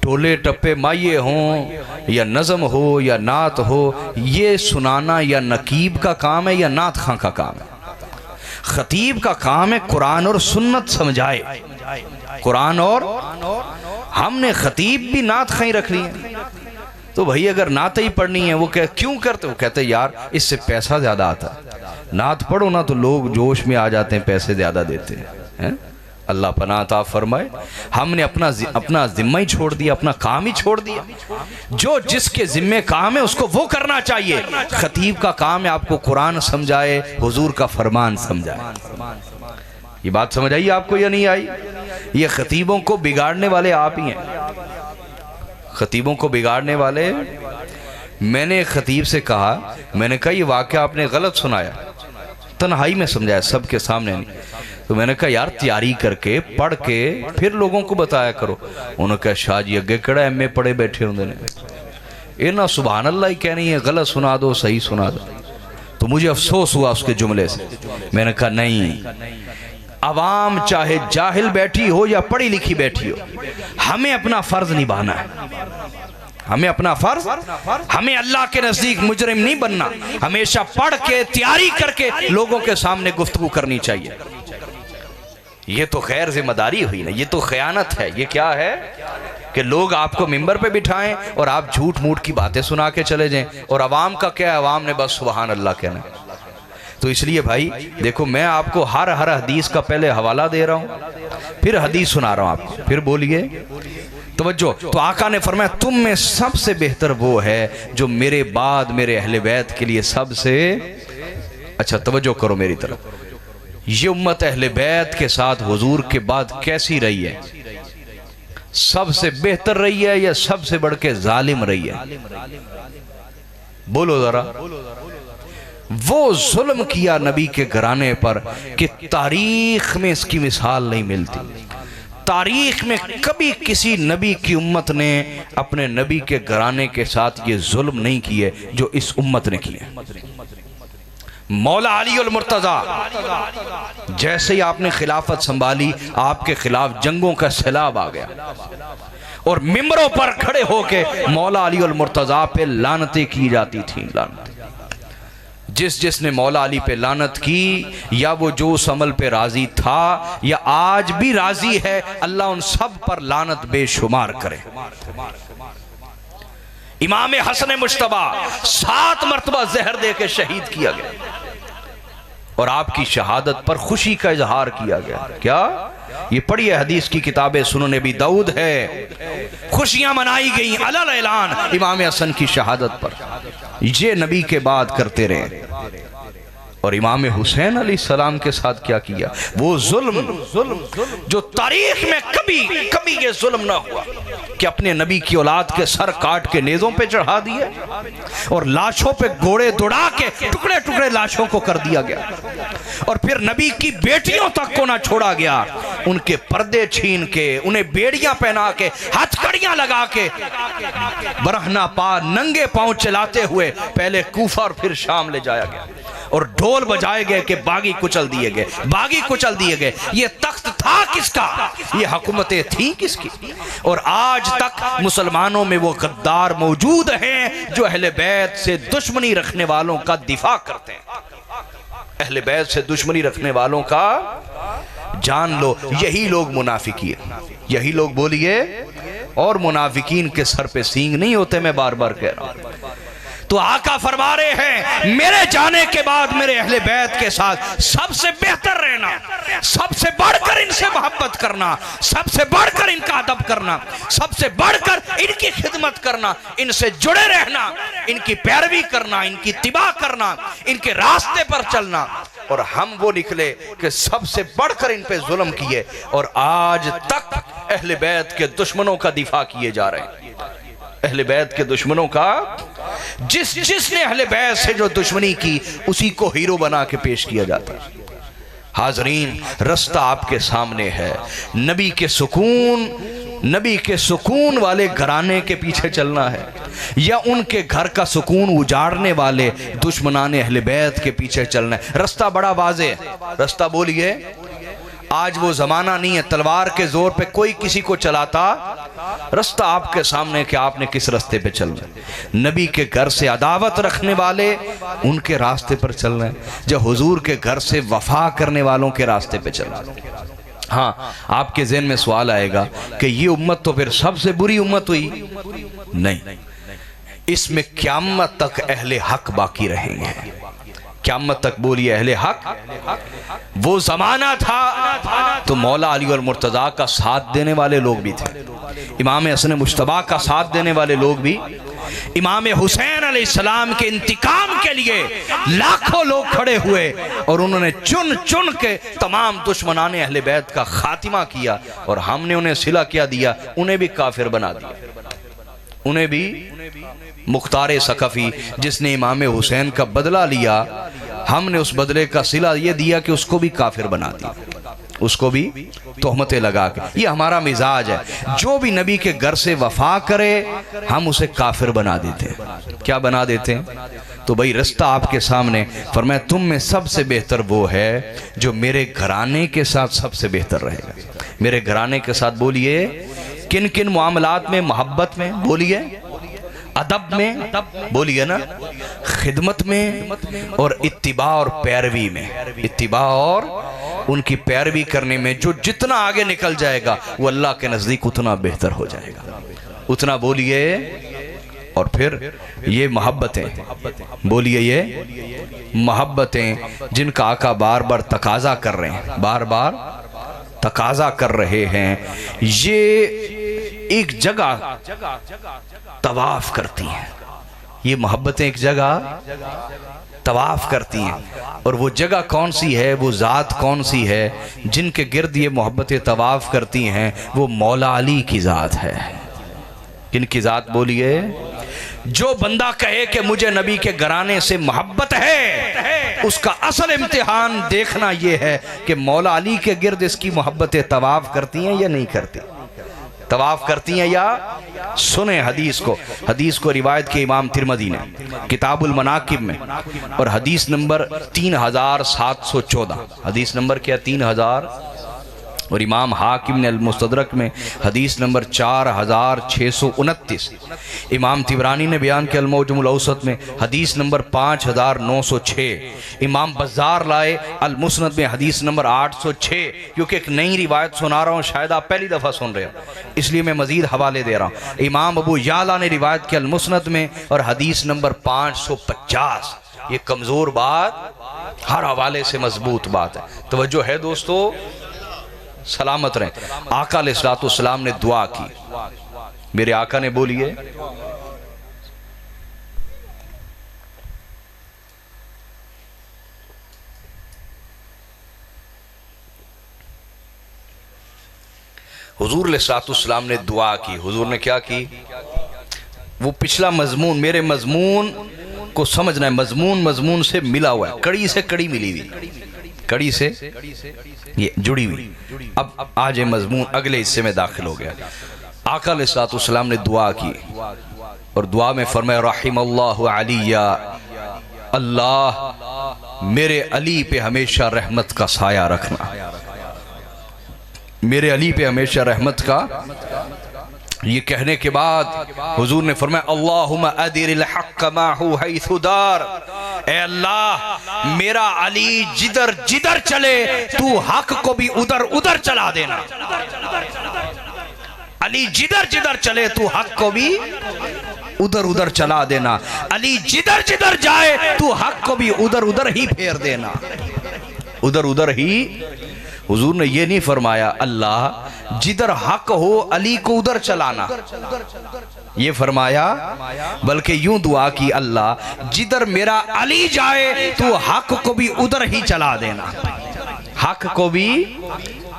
टोले टप्पे माइये हों या नज़म हो या नात हो, ये सुनाना या नकीब का काम है या नात खां का काम है? खतीब का काम है कुरान और सुन्नत समझाए। कुरान और, हमने खतीब भी नात खां रख ली है। तो भाई अगर नात ही पढ़नी है, वो क्यों करते? वो कहते यार इससे पैसा ज़्यादा आता है, नात पढ़ो ना तो लोग जोश में आ जाते हैं, पैसे ज़्यादा देते हैं। अल्लाह पनाह अता फरमाए। हमने अपना जिम्मा ही छोड़ दिया, अपना काम ही छोड़ दिया। जो जिसके जिम्मे काम है उसको वो करना चाहिए। खतीब का काम है आपको कुरान समझाए, हुजूर का फरमान समझाए। ये बात समझ आई आपको या नहीं आई? ये खतीबों को बिगाड़ने वाले आप ही हैं, खतीबों को बिगाड़ने वाले। मैंने खतीब से कहा, मैंने कहा ये वाक़या आपने गलत सुनाया, तन्हाई में समझाया, सबके सामने नहीं। तो मैंने कहा यार तैयारी करके पढ़ के फिर लोगों को बताया करो। उन्होंने कहा शाह जी अगे केड़ा MA पढ़े बैठे होंगे ने, ये ना सुभान अल्लाह ही कहनी है, गलत सुना दो सही सुना दो। तो मुझे अफसोस हुआ उसके जुमले से। मैंने कहा नहीं, अवाम चाहे जाहिल बैठी हो या पढ़ी लिखी बैठी हो, हमें अपना फर्ज निभाना है, हमें अपना फर्ज, हमें अल्लाह के नजदीक मुजरिम नहीं बनना, हमेशा पढ़ के तैयारी करके लोगों के सामने गुफ्तगू करनी चाहिए। ये तो खैर जिम्मेदारी हुई ना, ये तो खयानत है। ये क्या है कि लोग आपको मिंबर पे बिठाएं और आप झूठ मूठ की बातें सुना के चले जाएं, और अवाम का क्या है, अवाम ने बस सुभान अल्लाह कहना। तो इसलिए भाई देखो, मैं आपको हर हदीस का पहले हवाला दे रहा हूं, फिर हदीस सुना रहा हूं आपको, फिर बोलिए तवज्जो। तो आका ने फरमाया तुम में सबसे बेहतर वो है जो मेरे बाद मेरे अहले बैत के लिए सबसे अच्छा, तवज्जो करो मेरी तरफ, ये उम्मत अहले बैत के साथ हुजूर के बाद कैसी रही है? सबसे बेहतर रही है या सबसे बढ़ के जालिम रही है? बोलो जरा। वो जुल्म किया नबी के घराने पर कि तारीख में इसकी मिसाल नहीं मिलती। तारीख में कभी किसी नबी की उम्मत ने अपने नबी के घराने के साथ ये जुल्म नहीं किए जो इस उम्मत ने किए। मौला अली और मुर्तजा जैसे ही आपने खिलाफत संभाली, आपके खिलाफ जंगों का सैलाब आ गया और मिंबरों पर खड़े होके मौला अली और मुर्तजा पे लानतें की जाती थी। लानतें जिसने मौला अली पे लानत की, या वो जो उस अमल पे राजी था या आज भी राजी है, अल्लाह उन सब पर लानत बेशुमार करे। इमाम हसन मुश्तबा 7 मरतबा जहर दे के शहीद किया गया और आपकी शहादत पर खुशी का इजहार किया गया। क्या ये पढ़िए, हदीस की किताबें सुनन नबी दाऊद है, खुशियां मनाई गई अलल ऐलान इमाम हसन की शहादत पर। ये नबी के बाद करते रहे। और इमाम हुसैन अलैहिस्सलाम के साथ क्या किया? वो जुल्म जो तारीख में कभी ये जुल्म ना हुआ कि अपने नबी की औलाद के सर काट के नेज़ों पे चढ़ा दिए और लाशों पे घोड़े दौड़ा के टुकड़े टुकड़े लाशों को कर दिया गया, और फिर नबी की बेटियों तक को ना छोड़ा गया, उनके पर्दे छीन के, उन्हें बेड़ियां पहना के, हथकड़ियां लगा के, बरहना पा नंगे पांव चलाते हुए पहले कूफा और फिर शाम ले जाया गया, और ढोल बजाए गए कि बागी कुचल दिए गए, बागी कुचल दिए गए। ये तख्त था किसका? ये हुकूमतें थी किसकी? और आज तक मुसलमानों में वो गद्दार मौजूद हैं जो अहले बैत से दुश्मनी रखने वालों का दिफा करते हैं। अहले बैत से दुश्मनी रखने वालों का जान लो, यही लोग मुनाफिकी है, यही लोग बोलिए। और मुनाफिकीन के सर पे सींग नहीं होते, मैं बार बार कह रहा हूं। तो आका फरमा रहे हैं मेरे जाने के बाद मेरे अहले बैत के साथ सबसे बेहतर रहना, सबसे बढ़कर इनसे मोहब्बत करना, सबसे बढ़कर इनका अदब करना, सबसे बढ़कर इनकी खिदमत करना, इनसे जुड़े रहना, इनकी पैरवी करना, इनकी तिबा करना, इनके रास्ते पर चलना। और हम वो निकले कि सबसे बढ़कर इन पे जुल्म किए, और आज तक अहले बैत के दुश्मनों का दिफा किए जा रहे हैं। अहले बैत के दुश्मनों का, जिसने अहले बैत से जो दुश्मनी की उसी को हीरो बना के पेश किया जाता है। हाजरीन, रास्ता आपके सामने है। नबी के सुकून वाले घराने के पीछे चलना है, या उनके घर का सुकून उजाड़ने वाले दुश्मनाने अहले बैत के पीछे चलना है। रास्ता बड़ा वाज़े है। रास्ता बोलिए, आज वो जमाना नहीं है तलवार के जोर पे कोई किसी को चलाता। रास्ता आपके सामने कि आपने किस रास्ते पे चलना है। नबी के घर से अदावत रखने वाले उनके रास्ते पर चलना है, जब हुजूर के घर से वफा करने वालों के रास्ते पे चलना है। हाँ, आपके ज़हन में सवाल आएगा कि ये उम्मत तो फिर सबसे बुरी उम्मत हुई। नहीं, इसमें क़यामत तक अहले हक बाकी रहेंगे। क़यामत तक बोलिए अहले हक। वो जमाना था तो मौला अली और मुर्तज़ा का साथ देने वाले लोग भी थे, इमाम हसन मुश्तबा का साथ देने वाले लोग भी, इमाम हुसैन अलैहिस्सलाम के इंतकाम के लिए लाखों लोग खड़े हुए और उन्होंने चुन चुन के तमाम दुश्मनाने अहले बैत का खातिमा किया और हमने उन्हें सिला क्या दिया, उन्हें भी काफिर बना दिया। उन्हें भी मुख्तार सकफी जिसने इमाम हुसैन का बदला लिया, हमने उस बदले का सिला ये दिया कि उसको भी काफिर बना दिया, उसको भी तोहमतें लगा के। ये हमारा मिजाज है, जो भी नबी के घर से वफा करे हम उसे काफिर बना देते हैं। क्या बना देते हैं? तो भाई रास्ता आपके सामने, फरमाया तुम में सबसे बेहतर वो है जो मेरे घराने के साथ सबसे बेहतर रहेगा। मेरे घराने के साथ बोलिए किन किन मामलात में, मोहब्बत में बोलिए, अदब में बोलिए ना, खिदमत में और इत्तिबा और पैरवी में। इत्तिबा और उनकी पैरवी करने में जो जितना आगे निकल जाएगा वो अल्लाह के नज़दीक उतना बेहतर हो जाएगा, उतना बोलिए। और फिर ये मोहब्बतें बोलिए, ये मोहब्बतें जिनका आका बार बार तकाजा कर रहे हैं, बार बार तकाजा कर रहे हैं, ये एक जगह तवाफ करती हैं। ये मोहब्बतें एक जगह तवाफ करती हैं। और वो जगह कौन सी है, वो ज़ात कौन सी है जिनके गिर्द ये मोहब्बतें तवाफ करती हैं? वो मौला अली की ज़ात है। किनकी ज़ात बोलिए? जो बंदा कहे कि मुझे नबी के घराने से मोहब्बत है, उसका असल इम्तिहान देखना यह है कि मौला अली के गिर्द इसकी मोहब्बतें तवाफ करती हैं या नहीं करती, तवाफ करती हैं या? सुने हदीस को रिवायत के इमाम तिरमिज़ी ने किताबुल मनाकिब में, और हदीस नंबर 3714, हदीस नंबर क्या 3000, और इमाम हाकिम ने अल-मुस्तदरक में हदीस नंबर 4629, इमाम तिबरानी ने बयान किया अल-मौजमुल औसत में हदीस नंबर 5906, इमाम बज़्ज़ार लाए अल-मुस्नद में हदीस नंबर 806। क्योंकि एक नई रिवायत सुना रहा हूँ, शायद आप पहली दफ़ा सुन रहे हो, इसलिए मैं मज़ीद हवाले दे रहा हूँ। इमाम अबू याला ने रिवायत किया अल-मुस्नद में और हदीस नंबर 550। ये कमज़ोर बात हर हवाले से मजबूत बात है। तवज्जो है दोस्तों, सलामत रहें। आका अलैहिस्सलाम ने दुआ की, मेरे आका ने बोलिए हुजूर अलैहिस्सलाम ने दुआ की। हुजूर ने क्या की? वो पिछला मजमून, मेरे मजमून को समझना है, मजमून से मिला हुआ है, कड़ी से कड़ी मिली हुई, कड़ी से ये जुड़ी हुई। अब आज ये मजमून अगले हिस्से में दाखिल हो गया। आका अलैहिस्सलाम ने दुआ की और दुआ में फरमाया रहिमल्लाहु अलिया, अल्लाह मेरे अली पे हमेशा रहमत का साया रखना, मेरे अली पे हमेशा रहमत का। ये कहने के बाद हुजूर ने फरमाया अल्लाहुम्मा अदिरिल हक़्क़ माहु हैसु दार, ए अल्लाह मेरा अली जिधर जिधर चले तू हक को भी उधर उधर चला देना। अली जिधर जिधर चले तू हक को भी उधर उधर चला देना। अली जिधर जिधर जाए तू हक को भी उधर उधर ही फेर देना, उधर उधर ही। हुजूर ने ये नहीं फरमाया अल्लाह जिधर हक हो अली को उधर चलाना, ये फरमाया, बल्कि यूं दुआ की अल्लाह जिधर मेरा अली जाए तो हक को भी उधर ही चला देना, हक को भी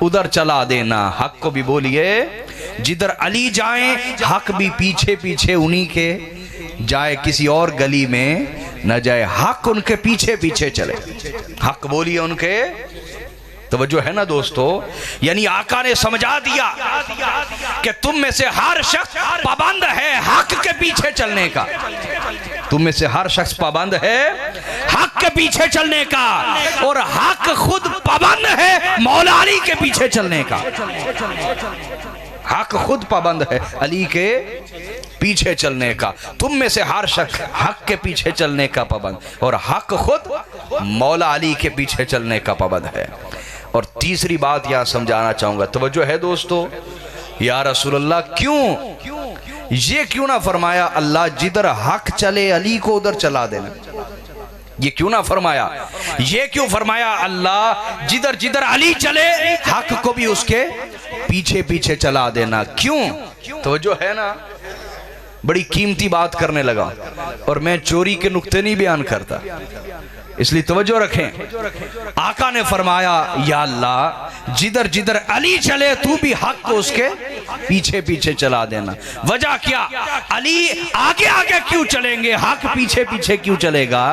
उधर चला देना। हक को भी बोलिए, जिधर अली जाए हक भी पीछे पीछे उन्हीं के जाए, किसी और गली में न जाए, हक उनके पीछे पीछे चले। हक बोलिए उनके। तवज्जो है ना दोस्तों, यानी आका ने समझा दिया कि तुम में से हर शख्स पाबंद है हक के पीछे चलने का, तुम में से हर शख्स पाबंद है हक के पीछे चलने का, और हक खुद पाबंद है मौला अली के पीछे चलने का। हक खुद पाबंद है अली के पीछे चलने का। तुम में से हर शख्स हक के पीछे चलने का पाबंद, और हक खुद मौला अली के पीछे चलने का पाबंद है। और तीसरी बात यहां समझाना चाहूंगा, तवज्जो है दोस्तों, या रसूल अल्लाह ये क्यों ना फरमाया अल्लाह जिधर हक चले अली को उधर चला देना, ये क्यों ना फरमाया? ये क्यों फरमाया अल्लाह जिधर जिधर अली चले हक को भी उसके पीछे पीछे चला देना? क्यों? तवज्जो है ना, बड़ी कीमती बात करने लगा, और मैं चोरी के नुक्ते नहीं बयान करता, इसलिए तवज्जो रखें। आका ने फरमाया, या अल्लाह, जिधर जिधर अली चले तू भी हक को उसके पीछे पीछे चला देना। वजह क्या? अली आगे आगे क्यों चलेंगे, हक पीछे पीछे क्यों चलेगा?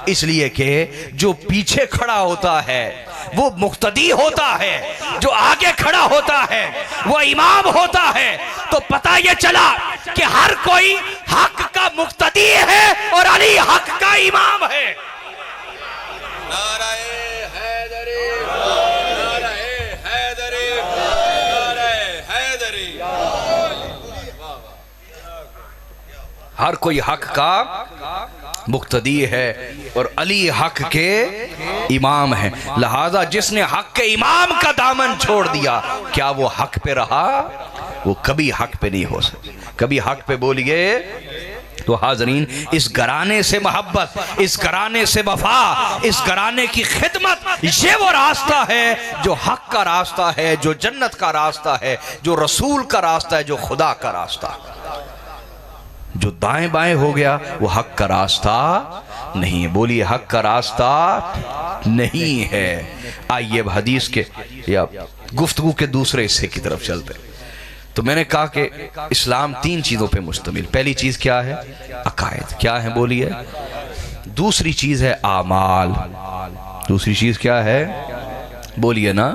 इसलिए कि जो पीछे खड़ा होता है वो मुक्तदी होता है, जो आगे खड़ा होता है वो इमाम होता है। तो पता ये चला कि हर कोई हक का मुक्तदी है और अली हक का इमाम है। नाराए हैदरी, नाराए हैदरी, नाराए हैदरी। हर कोई हक का मुक्तदी है और अली हक के इमाम है। लिहाजा जिसने हक के इमाम का दामन छोड़ दिया, क्या वो हक पे रहा? वो कभी हक पे नहीं हो सकता, कभी हक पे बोलिए। तो हाजरीन, इस घराने से मोहब्बत, इस घराने से वफा, इस घराने की खिदमत, ये वो रास्ता है जो हक का रास्ता है, जो जन्नत का रास्ता है, जो रसूल का रास्ता है, जो खुदा का रास्ता है। जो दाएं बाएं हो गया वो हक का रास्ता नहीं है। बोलिए, हक का रास्ता नहीं है। आइए अब हदीस के या गुफ्तगू के दूसरे हिस्से की तरफ चलते हैं। तो मैंने कहा कि इस्लाम 3 चीज़ों पे मुश्तमिल। पहली चीज़ क्या है? अकायद। क्या है बोलिए? दूसरी चीज़ है आमाल। दूसरी चीज़ क्या है बोलिए ना?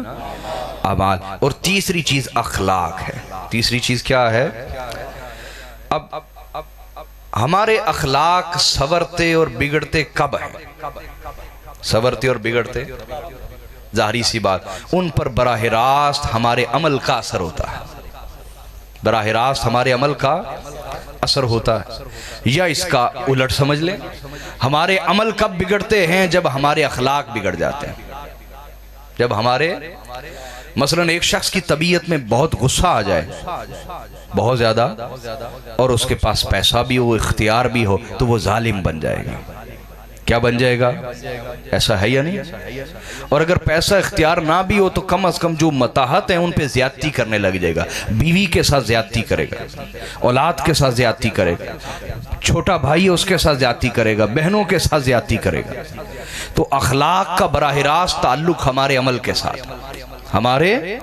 आमाल। और तीसरी चीज़ अखलाक है। तीसरी चीज़ क्या है? अब हमारे अखलाक सवरते और बिगड़ते कब हैं? सवरते और बिगड़ते जाहिर सी बात, उन पर बराह रास्त हमारे अमल का असर होता है। बराह रास्त हमारे अमल का असर होता है। या इसका उलट समझ लें, हमारे अमल कब बिगड़ते हैं? जब हमारे अखलाक बिगड़ जाते हैं। जब हमारे मसलन एक शख्स की तबीयत में बहुत गुस्सा आ जाए, बहुत ज्यादा, और उसके पास पैसा भी हो, इख्तियार भी हो, तो वो जालिम बन जाएगा। क्या बन जाएगा? ऐसा है या नहीं? और अगर पैसा इख्तियार ना भी हो तो कम अज कम जो मताहत है उन पे ज्यादती करने लग जाएगा। बीवी के साथ ज्यादती करेगा, औलाद के साथ ज्यादती करेगा, छोटा भाई है उसके साथ ज्यादती करेगा, बहनों के साथ ज्यादती करेगा। तो अखलाक का बराह रास्त ताल्लुक हमारे अमल के साथ। हमारे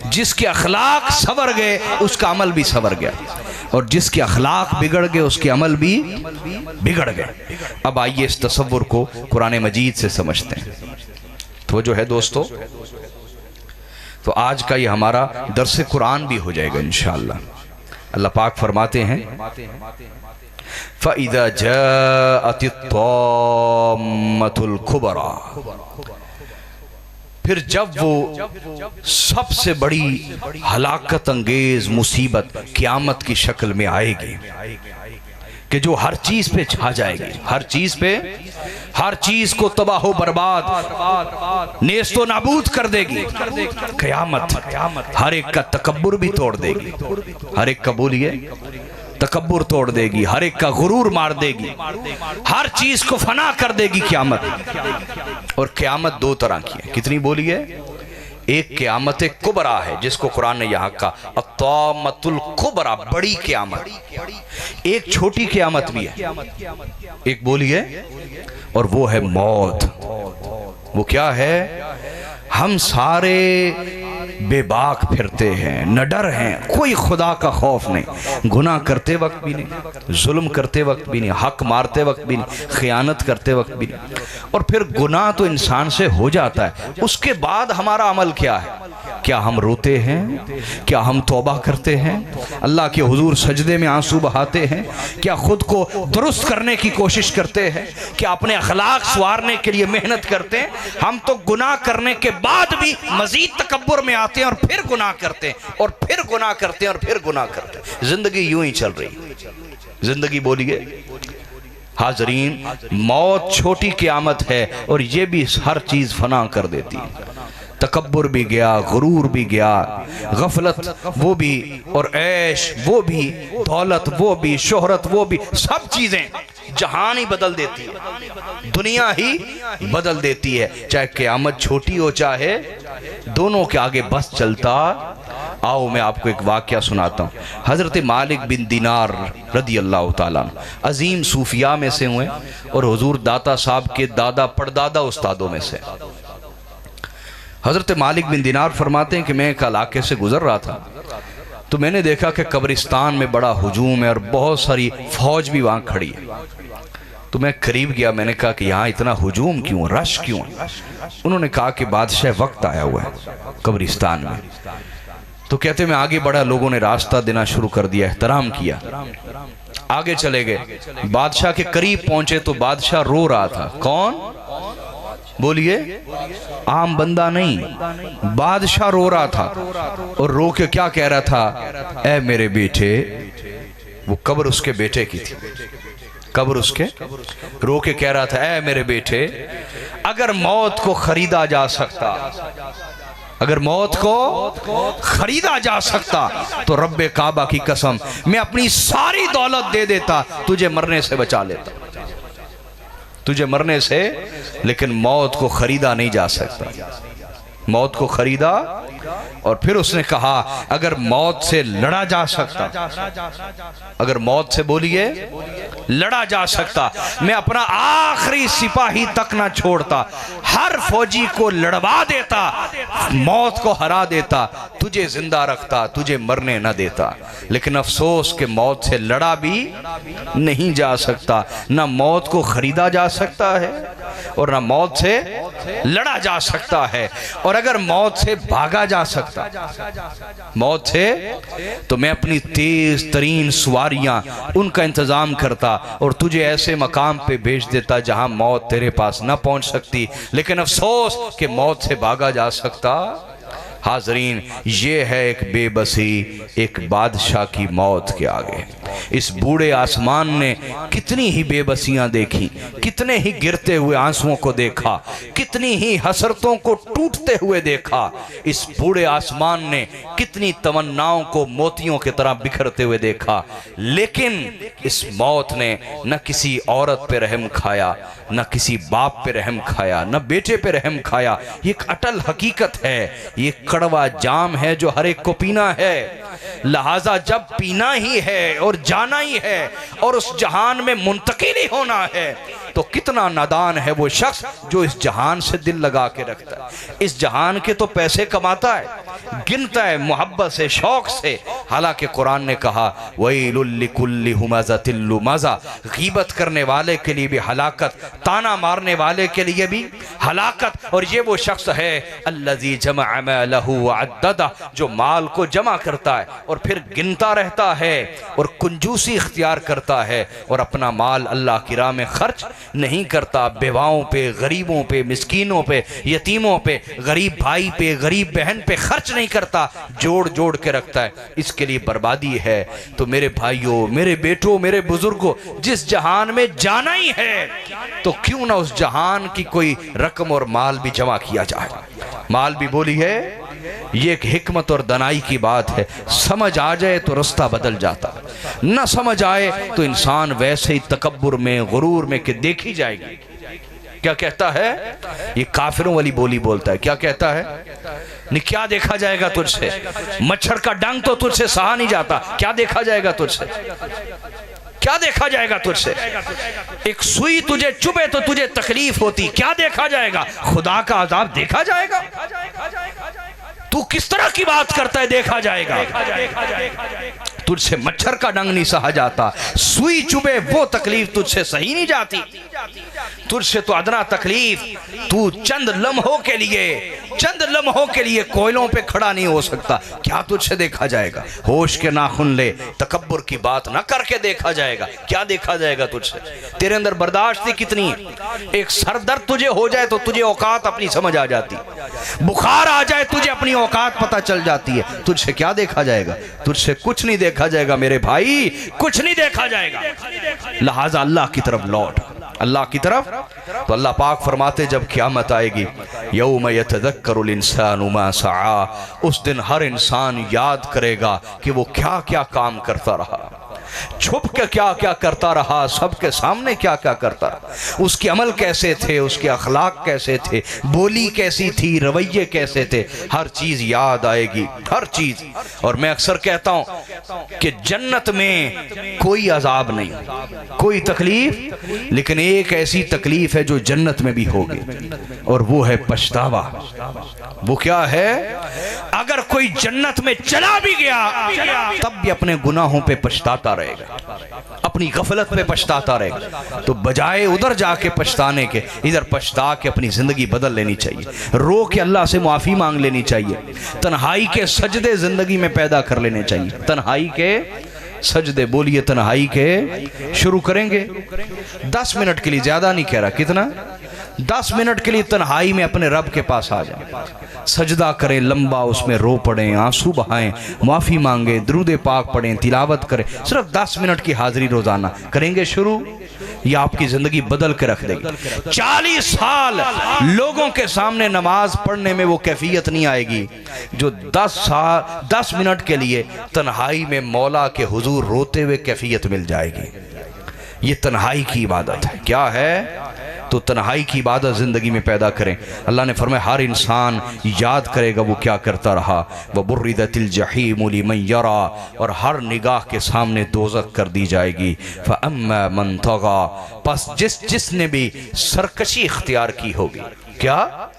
जिसके अखलाक सवर गए उसका अमल भी सवर गया, और जिसके अखलाक बिगड़ गए उसके अमल भी बिगड़ गए। अब आइए इस तसव्वुर को कुरान मजीद से समझते हैं। तो जो है दोस्तों, तो आज का ये हमारा दर्स कुरान भी हो जाएगा इंशाअल्लाह। अल्लाह पाक फरमाते हैं, फ़इज़ा जाअतित ताम्मतुल कुबरा, फिर जब वो सबसे बड़ी हलाकत अंगेज मुसीबत क़यामत की शक्ल में आएगी कि जो हर चीज पे छा जाएगी, हर चीज पे, हर चीज को तबाह बर्बाद, नेस्तो नाबूद कर देगी। क़यामत हर एक का तकब्बुर भी तोड़ देगी। हर एक का बोलिए तकब्बुर तोड़ देगी, हर एक का गुरूर मार देगी, हर चीज को फना कर देगी क़यामत। और क़यामत 2 तरह की है। कितनी बोलिए? एक क़यामत कुबरा है जिसको कुरान ने यहाँ का अत्तामतुल कुबरा, बड़ी क़यामत। एक छोटी क़यामत भी है, एक बोलिए, और वो है मौत। वो क्या है? हम सारे बेबाक फिरते हैं, निडर हैं, कोई खुदा का खौफ नहीं, गुनाह करते वक्त भी नहीं, जुल्म करते वक्त भी नहीं, हक मारते वक्त भी नहीं, खयानत करते वक्त भी नहीं। और फिर गुनाह तो इंसान से हो जाता है, उसके बाद हमारा अमल क्या है? क्या हम रोते हैं? क्या हम तौबा करते हैं? अल्लाह के हुजूर सजदे में आंसू बहाते हैं? क्या खुद को दुरुस्त करने की कोशिश करते हैं? क्या अपने अखलाक संवारने के लिए मेहनत करते हैं? हम तो गुनाह करने के बाद भी मजीद तकब्बुर में आते हैं और फिर गुनाह करते हैं, और फिर गुनाह करते हैं, और फिर गुनाह करते हैं। जिंदगी यूं ही चल रही। जिंदगी बोलिए हाजरीन, मौत छोटी क़यामत है और ये भी हर चीज फना कर देती है। तकब्बुर भी गया, गुरूर भी गया, गफलत वो भी, और ऐश वो भी, दौलत वो भी, शोहरत वो भी, सब चीजें जहान ही बदल देती है, दुनिया ही बदल देती है। चाहे क़यामत छोटी हो, चाहे दोनों के आगे बस चलता आओ मैं आपको एक वाक़या सुनाता हूँ। हज़रत मालिक बिन दिनार रदी अल्लाह ताला अजीम सूफिया में से हुए और हुजूर दाता साहब के दादा पड़दादा उस्तादों में से। हज़रत मालिक बिन दिनार फरमाते हैं कि मैं एक इलाके से गुज़र रहा था तो मैंने देखा कि कब्रिस्तान में बड़ा हुजूम है और बहुत सारी फौज भी वहाँ खड़ी है। तो मैं करीब गया, मैंने कहा कि यहाँ इतना हुजूम क्यों, रश क्यों? उन्होंने कहा कि बादशाह वक्त आया हुआ है कब्रिस्तान में। तो कहते मैं आगे बढ़ा, लोगों ने रास्ता देना शुरू कर दिया, एहतराम किया, आगे चले गए। बादशाह के करीब पहुंचे तो बादशाह रो रहा था। कौन? बोलिए, आम बंदा नहीं, बादशाह रो रहा था। और रो के क्या कह रहा था? ऐ मेरे बेटे, वो कब्र उसके बेटे की थी, कब्र उसके, रो के कह रहा था ऐ मेरे बेटे, अगर मौत को खरीदा जा सकता, अगर मौत को खरीदा जा सकता तो रब्बे काबा की कसम मैं अपनी सारी दौलत दे देता, तुझे मरने से बचा लेता, तुझे मरने से। लेकिन मौत को खरीदा नहीं जा सकता, मौत को खरीदा। और फिर उसने कहा अगर मौत से लड़ा जा सकता, अगर मौत से, बोलिए, लड़ा जा सकता, मैं अपना आखिरी सिपाही तक ना छोड़ता, हर फौजी को लड़वा देता, मौत को हरा देता, तुझे जिंदा रखता, तुझे मरने न देता। लेकिन अफसोस कि मौत से लड़ा भी नहीं जा सकता, ना मौत को खरीदा जा सकता है और ना मौत से लड़ा जा सकता है। और अगर मौत से भागा जा सकता, मौत से, तो मैं अपनी तेज तरीन सवारियां उनका इंतजाम करता और तुझे ऐसे मकाम पे भेज देता जहां मौत तेरे पास ना पहुंच सकती। लेकिन अफसोस कि मौत से भागा जा सकता। हाजरीन, ये है एक बेबसी एक बादशाह की मौत के आगे। इस बूढ़े आसमान ने कितनी ही बेबसियां देखी, कितने ही गिरते हुए आंसुओं को देखा, कितनी ही हसरतों को टूटते हुए देखा। इस बूढ़े आसमान ने कितनी तमन्नाओं को मोतियों की तरह बिखरते हुए देखा। लेकिन इस मौत ने न किसी औरत पे रहम खाया, न किसी बाप पे रहम खाया, न बेटे पे रहम खाया। ये एक अटल हकीकत है, ये कड़वा जाम है जो हर एक को पीना है। लिहाजा जब पीना ही है और जाना ही है और उस जहान में मुंतकिल ही होना है तो कितना नादान है वो शख्स जो इस जहान से दिल लगा के रखता है। इस जहान के तो पैसे कमाता है, गिनता है मोहब्बत से, शौक से। हालांकि कुरान ने कहा वैलुल लिकुल्लि हुमज़तिल लुमज़ा, गीबत करने वाले के लिए भी हलाकत, ताना मारने वाले के लिए भी हलाकत। और ये वो शख्स है अल्लज़ी जमअ मालहु वअद्ददा, जो माल को जमा करता है और फिर गिनता रहता है और कंजूसी इख्तियार करता है और अपना माल अल्लाह की राह में खर्च नहीं करता। बेवाओं पे, गरीबों पे, मिस्कीनों पे, यतीमों पे, गरीब भाई पे, गरीब बहन पे खर्च नहीं करता, जोड़ जोड़ के रखता है। इसके लिए बर्बादी है। तो मेरे भाइयों, मेरे बेटों, मेरे बुजुर्गों, जिस जहान में जाना ही है तो क्यों ना उस जहान की कोई रकम और माल भी जमा किया जाए। माल भी, बोली है, ये एक हिकमत और दनाई की बात है। समझ आ जाए तो रास्ता बदल जाता, न समझ आए तो इंसान वैसे ही तकब्बुर में, गुरूर में कि देखी जाएगी। क्या कहता है? ये काफिरों वाली बोली बोलता है। क्या कहता है? नहीं, क्या देखा जाएगा तुझसे? मच्छर का डंक तो तुझसे सहा नहीं जाता, क्या देखा जाएगा तुझसे? क्या देखा जाएगा तुझसे? एक सुई तुझे चुभे तो तुझे तकलीफ होती, क्या देखा जाएगा? खुदा का अजाब देखा जाएगा? तू किस तरह की बात करता है? देखा जाएगा। तुझसे मच्छर का डंक नहीं सहा जाता, सुई चुभे वो तकलीफ तुझसे सही नहीं जाती। तुझसे तो अदना तकलीफ, तू चंद लम्हों के लिए, चंद लम्हों के लिए कोयलों पे खड़ा नहीं हो सकता, क्या तुझसे देखा जाएगा? होश के नाखून ले, तकब्बुर की बात ना करके देखा जाएगा। क्या देखा जाएगा तुझसे? तेरे अंदर बर्दाश्त कितनी है? एक सरदर्द तुझे हो जाए तो तुझे औकात अपनी समझ आ जाती, बुखार आ जाए तुझे अपनी औकात पता चल जाती है। तुझसे क्या देखा जाएगा? तुझसे कुछ नहीं देखा जाएगा मेरे भाई, कुछ नहीं देखा जाएगा। लिहाजा अल्लाह की तरफ लौट, अल्लाह की तरफ। तो अल्लाह पाक फरमाते जब क़यामत आएगी, यौम यतज़क्करुल इंसानु मा सआ, उस दिन हर इंसान याद करेगा कि वो क्या क्या काम करता रहा, छुप के क्या क्या करता रहा, सबके सामने क्या क्या करता रहा। उसके अमल कैसे थे, उसके अखलाक कैसे थे, बोली कैसी थी, रवैये कैसे थे, हर चीज याद आएगी, हर चीज। और मैं अक्सर कहता हूं कि जन्नत में कोई अजाब नहीं, कोई तकलीफ, लेकिन एक ऐसी तकलीफ है जो जन्नत में भी होगी, और वो है पछतावा। वो क्या है? अगर कोई जन्नत में चला भी गया तब भी अपने गुनाहों पे पछताता रहेगा, अपनी गफलत पे पछताता रहेगा। तो बजाय उधर जाके पछताने के, इधर पछता के अपनी जिंदगी बदल लेनी चाहिए, रो के अल्लाह से माफी मांग लेनी चाहिए, तन्हाई के सजदे जिंदगी में पैदा कर लेने चाहिए। तन्हाई के सजदे, बोलिए तन्हाई के शुरू करेंगे 10 मिनट के लिए, ज्यादा नहीं कह रहा, कितना 10 मिनट के लिए तन्हाई में अपने रब के पास आ जाए, सजदा करें लंबा, उसमें रो पड़ें, आंसू बहाएं, माफी मांगे, दुरूद पाक पढ़ें, तिलावत करें। सिर्फ 10 मिनट की हाजिरी रोजाना करेंगे शुरू, ये आपकी जिंदगी बदल के रख देगी। 40 साल लोगों के सामने नमाज पढ़ने में वो कैफियत नहीं आएगी जो 10 मिनट के लिए तन्हाई में मौला के हुजूर रोते हुए कैफियत मिल जाएगी। ये तन्हाई की इबादत है। क्या है? तो तन्हाई की इबादत जिंदगी में पैदा करें। अल्लाह ने फरमाया हर इंसान याद करेगा वो क्या करता रहा। व बुर्रिदतिल जहीम लिमन यरा, और हर निगाह के सामने दोज़ख कर दी जाएगी। फअम्मा मन तगा, बस जिसने भी सरकशी इख्तियार की होगी। क्या?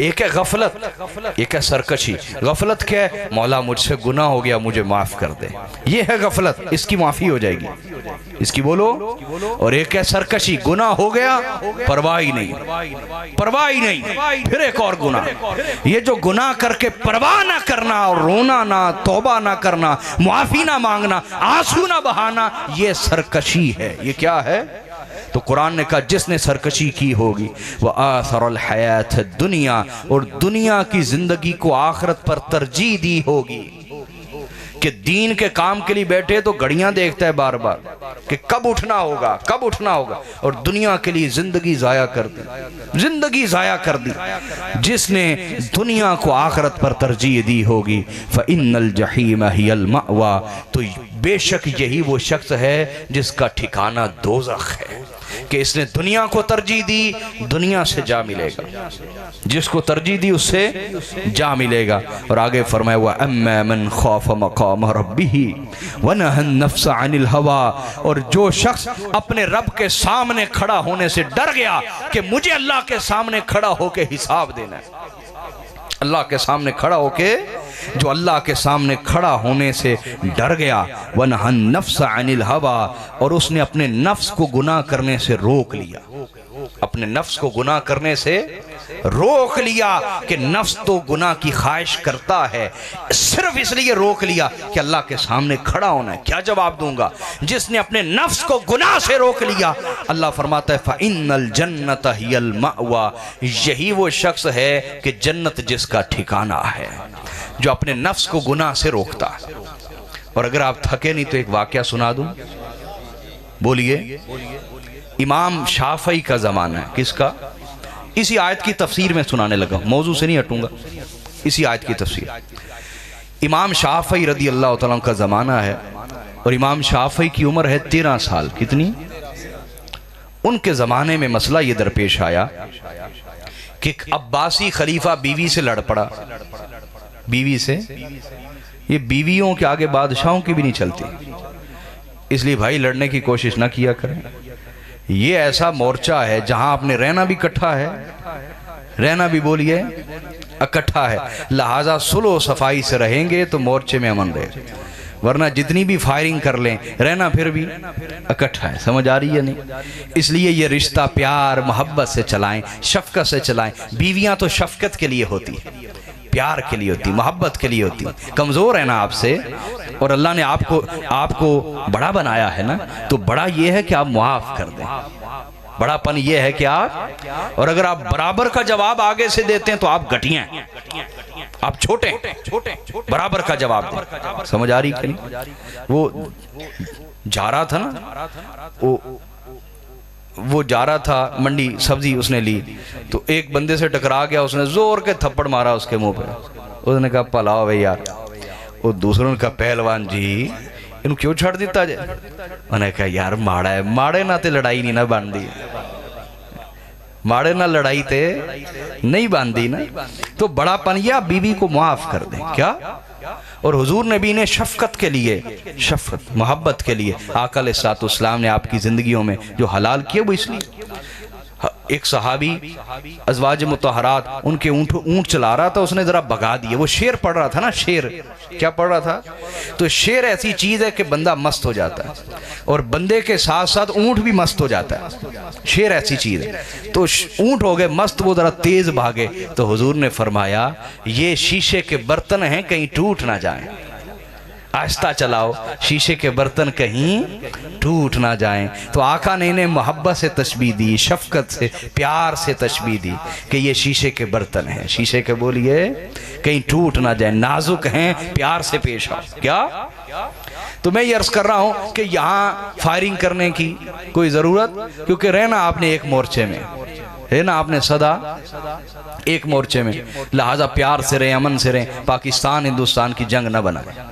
एक है गफलत, एक है सरकशी। गफलत क्या है? मौला मुझसे गुनाह हो गया, मुझे माफ कर दे, ये है गफलत, इसकी माफी हो जाएगी, इसकी बोलो। और एक है सरकशी, गुनाह हो गया, परवाह ही नहीं, परवाह ही नहीं, फिर एक और गुनाह। ये जो गुनाह करके परवाह ना करना और रोना ना, तौबा ना करना, माफी ना मांगना, आंसू ना बहाना, ये सरकशी है। ये क्या है? तो कुरान ने कहा जिसने सरकशी की होगी वह आसरल हयात दुनिया, और दुनिया की जिंदगी को आखिरत पर तरजीह दी होगी। कि दीन के काम के लिए बैठे तो घड़ियां देखता है बार बार कि कब उठना होगा, कब उठना होगा, और दुनिया के लिए जिंदगी जाया कर दी, जिंदगी जाया कर दी। जिसने दुनिया को आखिरत पर तरजीह दी होगी फ़इन्नल जहीम हियल मअवा, तो बेशक यही वो शख्स है जिसका ठिकाना दोज़ख है। कि इसने दुनिया को तरजीह दी, दुनिया से जा मिलेगा, जिसको तरजीह दी उससे जा मिलेगा। और आगे फरमाया हुआ अम्मा मन खौफ मक़ाम रब्बिही व नहन नफ्स अनिल हवा, और जो शख्स अपने रब के सामने खड़ा होने से डर गया कि मुझे अल्लाह के सामने खड़ा होके हिसाब देना है, अल्लाह के सामने खड़ा होके, जो अल्लाह के सामने खड़ा होने से डर गया, वनहन नफ्स अनिल हवा, और उसने अपने नफ्स को गुनाह करने से रोक लिया, अपने नफ्स को गुनाह करने से रोक लिया कि नफ्स तो गुनाह की ख्वाहिश करता है, सिर्फ इसलिए रोक लिया कि अल्लाह के सामने खड़ा होना है। क्या जवाब दूंगा? जिसने अपने नफ्स को गुनाह से रोक लिया, अल्लाह फरमाता है फ़इन्नल जन्नत हियल मअवा, यही वो शख्स है कि जन्नत जिसका ठिकाना है, जो अपने नफ्स को गुनाह से रोकता है। और अगर आप थके नहीं तो एक वाकया सुना दूं, बोलिए। इमाम शाफई का जमाना है, किसका? इसी आयत की तफसीर में सुनाने लगा, मौजू से नहीं हटूंगा, इसी आयत की तफसीर। इमाम शाफई रदी अल्लाह तआला का ज़माना है, और इमाम शाफई की उम्र है 13 साल। कितनी? उनके ज़माने में मसला ये दरपेश आया कि अब्बासी खलीफा बीवी से लड़ पड़ा, बीवी से। ये बीवियों के आगे बादशाहों की भी नहीं चलती, इसलिए भाई लड़ने की कोशिश ना किया करें। ये ऐसा मोर्चा है जहां आपने रहना भी इकट्ठा है, रहना भी बोलिए इकट्ठा है, लिहाजा सुलह सफाई से रहेंगे तो मोर्चे में अमन रहे, वरना जितनी भी फायरिंग कर लें रहना फिर भी इकट्ठा है। समझ आ रही है नहीं? इसलिए ये रिश्ता प्यार मोहब्बत से चलाएं, शफकत से चलाएं। बीवियां तो शफकत के लिए होती है, प्यार के लिए होती, मोहब्बत के लिए होती। कमजोर है ना आपसे, और अल्लाह ने आपको बड़ा बनाया है ना, तो बड़ा ये है कि आप मुआफ कर दें, बड़ापन ये है कि आप, और अगर आप बराबर का जवाब आगे से देते हैं तो आप घटिया हैं, आप छोटे बराबर का जवाब दें। समझ आ रही कि नहीं? वो जा रहा था ना, वो जा रहा था मंडी, सब्जी उसने ली तो एक बंदे से टकरा गया, उसने जोर के थप्पड़ मारा उसके मुंह पे। उसने कहा पलाओ भाई यार। वो दूसरों ने कहा पहलवान जी इन्हें क्यों छड़ दिता जाए? उन्हें कहा यार माड़ा है, माड़े ना ते लड़ाई नहीं ना बनती, माड़े ना लड़ाई थे नहीं बांधी ना, तो बड़ा पनिया बीवी को माफ कर दें क्या। और हुजूर नबी ने शफकत के लिए, शफकत मोहब्बत के लिए आका अलैहिस्सलाम ने आपकी जिंदगियों में जो हलाल किए वो इसलिए, एक सहाबी अज़वाज मुतहरात उनके ऊंट चला रहा था, उसने जरा भगा दिए, वो शेर पढ़ रहा था ना, शेर क्या पढ़ रहा था, तो शेर ऐसी चीज है कि बंदा मस्त हो जाता है और बंदे के साथ साथ ऊंट भी मस्त हो जाता है, शेर ऐसी चीज है। तो ऊंट हो गए मस्त, वो जरा तेज भागे, तो हुजूर ने फरमाया ये शीशे के बर्तन हैं कहीं टूट ना जाएं, आहिस्ता चलाओ शीशे के बर्तन कहीं टूट ना जाएं। तो आका ने इन्हें मोहब्बत से तशबीह दी, शफकत से प्यार से तशबीह दी कि ये शीशे के बर्तन हैं, शीशे के बोलिए कहीं टूट ना जाए, नाजुक हैं, प्यार से पेश आओ क्या। तो मैं ये अर्ज कर रहा हूं कि यहाँ फायरिंग करने की कोई जरूरत, क्योंकि रहना आपने एक मोर्चे में है ना, आपने सदा एक मोर्चे में, लिहाजा प्यार से रहे, अमन से रहे, पाकिस्तान हिंदुस्तान की जंग न बनाए,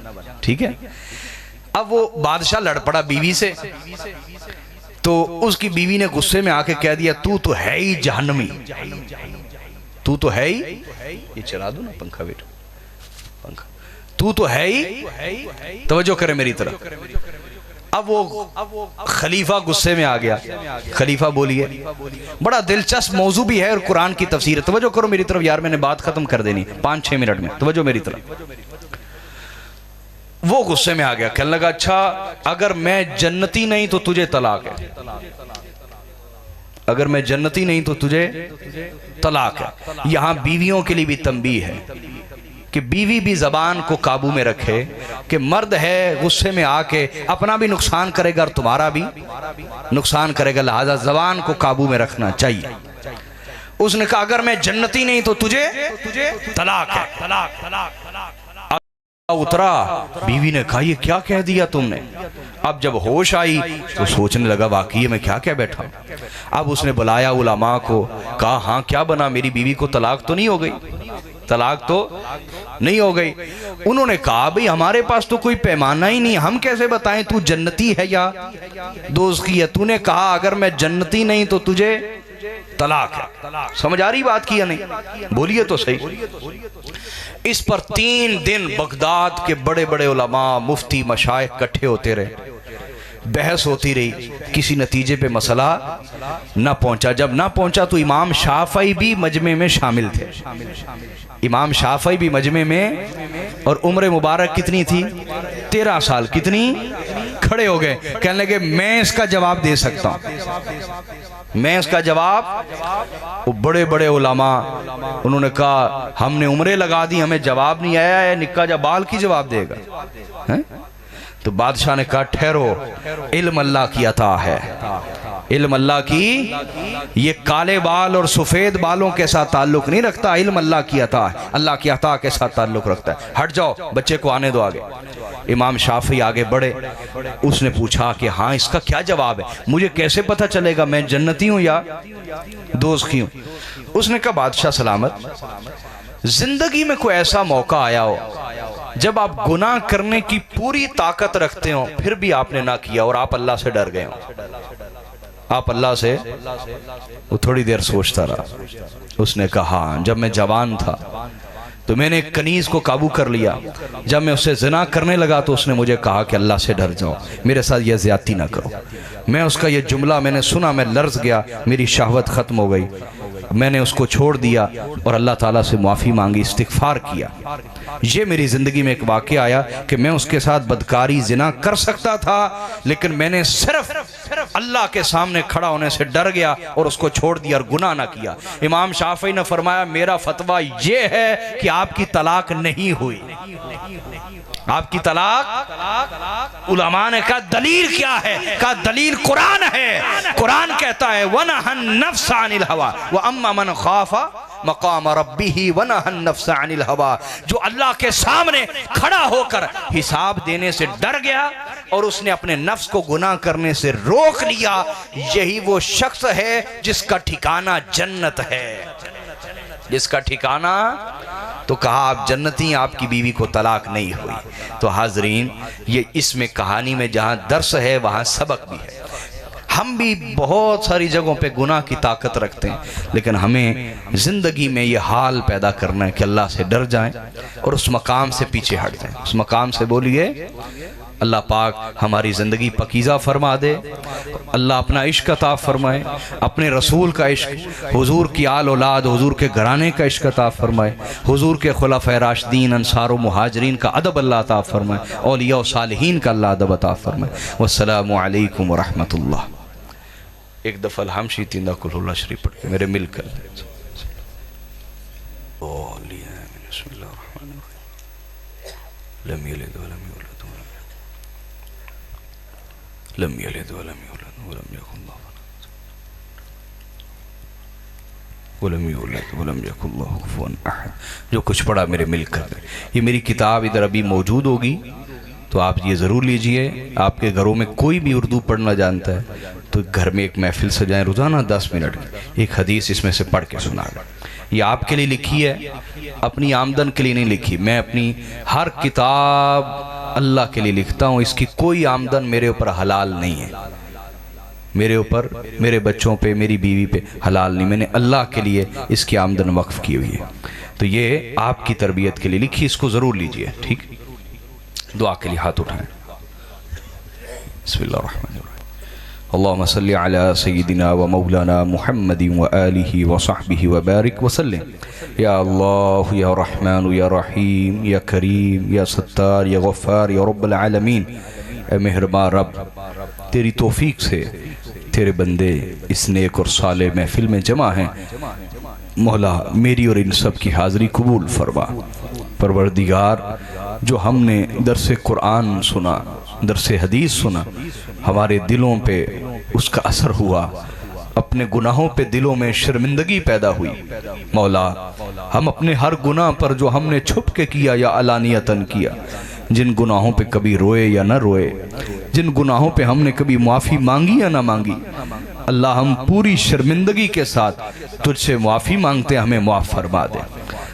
ठीक है। अब वो बादशाह लड़ पड़ा बीवी से, तो उसकी बीवी ने गुस्से में आके कह दिया तू तो है ही जहन्नमी, तू तो है ही, ये चला दो ना पंखा बेटा, पंखा, तू तो है ही, तवज्जो करे मेरी तरफ। अब वो खलीफा गुस्से में आ गया, खलीफा बोलिए, बड़ा दिलचस्प मौजू भी है और कुरान की तफसीर है, तवज्जो करो मेरी तरफ यार, मैंने बात खत्म कर देनी 5-6 मिनट में, तवज्जो मेरी तरफ। वो गुस्से में आ गया, कहने लगा अच्छा अगर मैं जन्नती नहीं तो तुझे तलाक है, अगर मैं जन्नती नहीं तो तुझे तलाक है। यहां बीवियों के लिए भी तंबीह है कि बीवी भी जबान को काबू में रखे, कि मर्द है गुस्से में आके अपना भी नुकसान करेगा और तुम्हारा भी नुकसान करेगा, लिहाजा जबान को काबू में रखना चाहिए। उसने कहा अगर मैं जन्नती नहीं तो तुझे तलाक है, तलाक तलाक तलाक उतरा। बीवी ने कहा ये क्या कह दिया तुमने। अब जब होश आई तो सोचने लगा वाकई मैं क्या कह बैठा। अब उसने बुलाया उलमा को, कहा हाँ क्या बना, मेरी बीवी को तलाक तो नहीं हो गई, तलाक तो नहीं हो गई। उन्होंने कहा भाई हमारे पास तो कोई पैमाना ही नहीं, हम कैसे बताएं तू जन्नती है या दोज़खी है। तूने कहा अगर मैं जन्नती नहीं तो तुझे तलाक है। समझ आ रही बात की या नहीं, बोलिए तो सही। इस पर 3 दिन बगदाद के बड़े बड़े उलमा, मुफ्ती, मशाइख इकट्ठे होते रहे, बहस होती रही, किसी नतीजे पे मसला न पहुंचा। जब ना पहुंचा तो इमाम शाफई भी मजमे में शामिल थे, इमाम शाफई भी मजमे में, और उम्र मुबारक कितनी थी 13 साल, कितनी, खड़े हो गए, कहने लगे मैं इसका जवाब दे सकता हूं, मैं इसका जवाब। वो बड़े बड़े उलमा उन्होंने कहा हमने उम्रें लगा दी, हमें जवाब नहीं आया है, निक्का जा बाल की जवाब देगा है? तो बादशाह ने कहा ठहरो, इल्म अल्लाह की अता है, इल्म अल्लाह की, ये काले बाल और सफेद बालों के साथ ताल्लुक नहीं रखता, इल्म अल्लाह की अता है, अल्लाह की अता के साथ ताल्लुक रखता है। हट जाओ, बच्चे को आने दो आगे। इमाम शाफी आगे बढ़े, उसने पूछा कि हाँ इसका क्या जवाब है, मुझे कैसे पता चलेगा मैं जन्नती हूं या दोज़खी हूं। उसने कहा बादशाह सलामत, जिंदगी में कोई ऐसा मौका आया हो जब आप गुनाह करने की पूरी ताकत रखते हो फिर भी आपने ना किया और आप अल्लाह से डर गए हो, आप अल्लाह से। वो थोड़ी देर सोचता रहा, उसने कहा जब मैं जवान था तो मैंने एक कनीज को काबू कर लिया, जब मैं उससे जिना करने लगा तो उसने मुझे कहा कि अल्लाह से डर जाओ, मेरे साथ यह ज्यादती ना करो। मैं उसका यह जुमला मैंने सुना, मैं लर्ज गया, मेरी शहवत खत्म हो गई, मैंने उसको छोड़ दिया और अल्लाह ताला से माफ़ी मांगी, इस्तिग़फ़ार किया। ये मेरी ज़िंदगी में एक वाक़या आया कि मैं उसके साथ बदकारी जिना कर सकता था, लेकिन मैंने सिर्फ अल्लाह के सामने खड़ा होने से डर गया और उसको छोड़ दिया और गुनाह ना किया। इमाम शाफी ने फरमाया मेरा फतवा ये है कि आपकी तलाक नहीं हुई, आपकी तलाक। उलमा ने कहा दलील क्या है, कहा दलील कुरान है, कुरान कहता है वनहन नफ्स अनिल हवा व अम्मा मन खाफा मकाम रब्बिही वनहन नफ्स अनिल हवा। जो अल्लाह के सामने खड़ा होकर हिसाब देने से डर गया और उसने अपने नफ्स को गुनाह करने से रोक लिया, यही वो शख्स है जिसका ठिकाना जन्नत है, जिसका ठिकाना। तो कहा आप जन्नती, आपकी बीवी को तलाक नहीं हुई। तो हाजरीन ये इसमें कहानी में जहां दर्स है वहां सबक भी है। हम भी बहुत सारी जगहों पे गुनाह की ताकत रखते हैं, लेकिन हमें ज़िंदगी में ये हाल पैदा करना है कि अल्लाह से डर जाएं और उस मकाम से पीछे हट जाएं। उस मकाम से बोलिए अल्लाह पाक हमारी ज़िंदगी पकीज़ा फरमा दे, अल्लाह अपना इश्क अता फरमाए, अपने रसूल का इश्क, हुजूर की आल औलाद, हुजूर के घराने का इश्क अता फरमाए, हुजूर के खुलाफाए राशिदीन अंसार व मुहाजिरीन का अदब अल्लाह अता फरमाए, औलिया व सालिहीन का अल्लाह अदब अता फरमाए। वस्सलामु अलैकुम व रहमतुल्लाह। एक दफ़ा हम शीतिंदा कुल शरीफ पढ़ के मेरे मिलकर लम यलिद वलम यूलद वलम यलिद वलम यूलद वलम यकुन लहु कुफुवन अहद। जो कुछ पढ़ा मेरे मिलकर, ये मेरी किताब इधर अभी मौजूद होगी, तो आप ये ज़रूर लीजिए। आपके घरों में कोई भी उर्दू पढ़ना जानता है तो घर में एक महफिल सजाएं, रोज़ाना 10 मिनट की एक हदीस इसमें से पढ़ के सुनाएं। ये आपके लिए लिखी है, अपनी आमदन के लिए नहीं लिखी। मैं अपनी हर किताब अल्लाह के लिए लिखता हूँ, इसकी कोई आमदन मेरे ऊपर हलाल नहीं है, मेरे ऊपर, मेरे बच्चों पे, मेरी बीवी पे हलाल नहीं। मैंने अल्लाह के लिए इसकी आमदन वक्फ की हुई है। तो ये आपकी तरबियत के लिए लिखी, इसको ज़रूर लीजिए। ठीक, दुआ के लिए हाथ उठाएं। बिस्मिल्लाहिर्रहमानिर्रहीम। अल्लाहुम्मा सल्लि अला सय्यिदिना व मौलाना मुहम्मदिन व आलिहि व सहबिहि व बारिक व सल्लिम। या अल्लाह या रहमान या रहीम या करीम या सत्तार या गफ्फार या रब्बुल आलमीन। ए मेहरबान रब, तेरी तौफीक से तेरे बंदे इस नेक और साले महफिल में जमा हैं। मौला मेरी और इन सब की हाज़िरी कबूल फरमा। परवरदिगार, जो हमने दरसे कुरान सुना, दरसे हदीस सुना, हमारे दिलों पे उसका असर हुआ, अपने गुनाहों पे दिलों में शर्मिंदगी पैदा हुई। मौला, हम अपने हर गुनाह पर जो हमने छुप के किया या अलानियतन किया, जिन गुनाहों पे कभी रोए या न रोए, जिन गुनाहों पे हमने कभी माफ़ी मांगी या ना मांगी, अल्लाह हम पूरी शर्मिंदगी के साथ तुझसे माफ़ी मांगते, हमें माफ़ फरमा दे।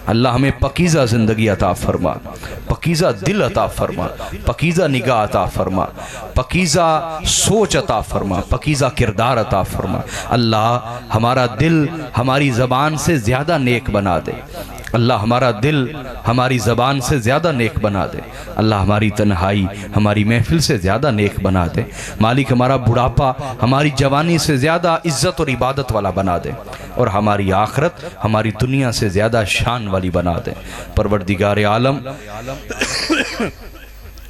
अल्लाह हमें पकीज़ा ज़िंदगी अता फरमा, पकीज़ा दिल अता फरमा, पकीज़ा निगाह अता फरमा, पकीज़ा सोच अता फरमा, पकीज़ा किरदार अता फरमा। अल्लाह हमारा दिल हमारी ज़बान से ज़्यादा नेक बना दे। अल्लाह हमारा दिल हमारी ज़बान से ज़्यादा नेक बना दे। अल्लाह हमारी तन्हाई हमारी महफिल से ज़्यादा नेक बना दे। मालिक, हमारा बुढ़ापा हमारी जवानी से ज़्यादा इज़्ज़त और इबादत वाला बना दे, और हमारी आखिरत हमारी दुनिया से ज़्यादा शान वाली बना दे। परवरदिगार आलम,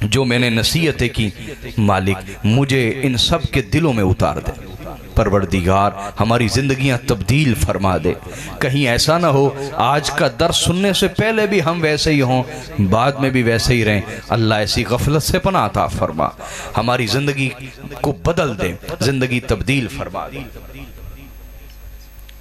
जो मैंने नसीहतें की, मालिक मुझे इन सब के दिलों में उतार दे। परवरदिगार, हमारी ज़िंदगियां तब्दील फरमा दे। कहीं ऐसा ना हो आज का दर्स सुनने से पहले भी हम वैसे ही हों, बाद में भी वैसे ही रहें। अल्लाह ऐसी गफलत से पनाह अता फरमा, हमारी ज़िंदगी को बदल दे, ज़िंदगी तब्दील फरमा दे।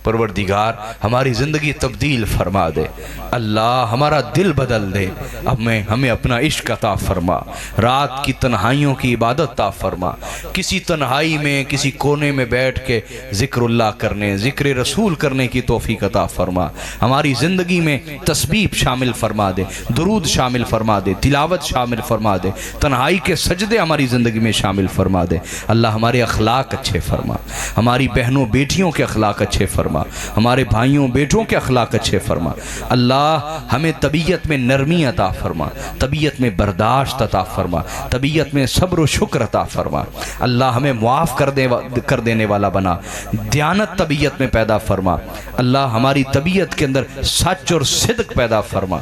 परवरदिगार, हमारी ज़िंदगी तब्दील फरमा दे। अल्लाह हमारा दिल बदल दे, हमें अपना इश्क अता फरमा। रात की तन्हाइयों की इबादत अता फरमा। किसी तन्हाई में किसी कोने में बैठ के ज़िक्रुल्लाह करने, ज़िक्र रसूल करने की तौफीक अता फरमा। हमारी ज़िंदगी में तस्बीह शामिल फरमा दे, दुरूद शामिल फरमा दे, तिलावत शामिल फरमा दे, तन्हाई के सजदे हमारी ज़िंदगी में शामिल फरमा दे। अल्लाह हमारे अखलाक अच्छे फरमा, हमारी बहनों बेटियों के अखलाक अच्छे फरमा, हमारे भाइयों बेटों के अखलाक अच्छे फरमा। अल्लाह हमें तबीयत में नरमी अता फरमा, तबीयत में बर्दाश्त अता फरमा, तबीयत में सब्र व शुक्र अता फरमा। अल्लाह हमें मुआफ़ कर देने वाला बना, दयानत तबीयत में पैदा फरमा। अल्लाह हमारी तबीयत के अंदर सच और सिद्क पैदा फरमा।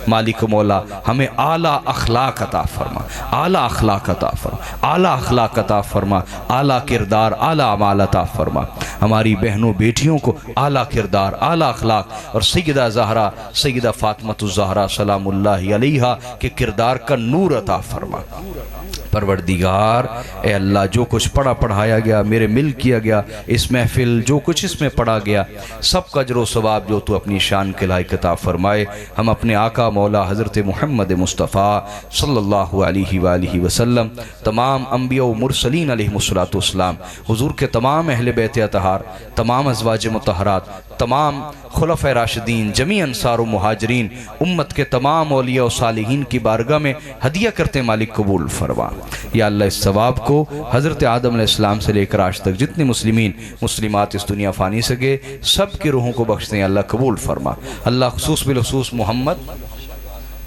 मालिक मौला, हमें आला अखलाक अता फरमा, आला अखलाक अता फरमा, आला अखलाक अता फरमा, आला किरदार, आला अमाल अता फरमा। हमारी बहनों बेटियों को आला किरदार, आला अखलाक और सैयदा ज़हरा, सैयदा फातिमातुज़ ज़हरा सलामुल्लाहि अलैहा के किरदार का नूर अता फरमा। परवरदिगार, ए अल्लाह, जो कुछ पढ़ाया गया, मेरे मिल किया गया, इस महफिल जो कुछ इसमें पढ़ा गया, सब का अजर व सवाब जो तू अपनी शान के लायक अता फरमाए। हम अपने आका मौला हज़रत मुहम्मद मुस्तफ़ा सल्लल्लाहु अलैहि वसल्लम, तमाम अंबिया व मुरसलीन अलैहिमुस्सलातु वस्सलाम, हुज़ूर के तमाम अहले बैत अतहार, तमाम अज़वाज मुत्तहरात, तमाम खुलफ़ाए राशिदीन, जमी अंसार व मुहाजिरीन, उम्मत के तमाम औलिया और सालिहीन की बारगाह में हदिया करते मालिक कबूल फरमा। या अल्लाह इस सवाब को हज़रत आदम अलैहिस्सलाम से लेकर आज तक जितने मुस्लिमीन मुस्लिमात इस दुनिया फ़ानी से गए सब की रूहों को बख्शते हैं अल्लाह कबूल फरमा। अल्लाह खुसूस बिलखुसूस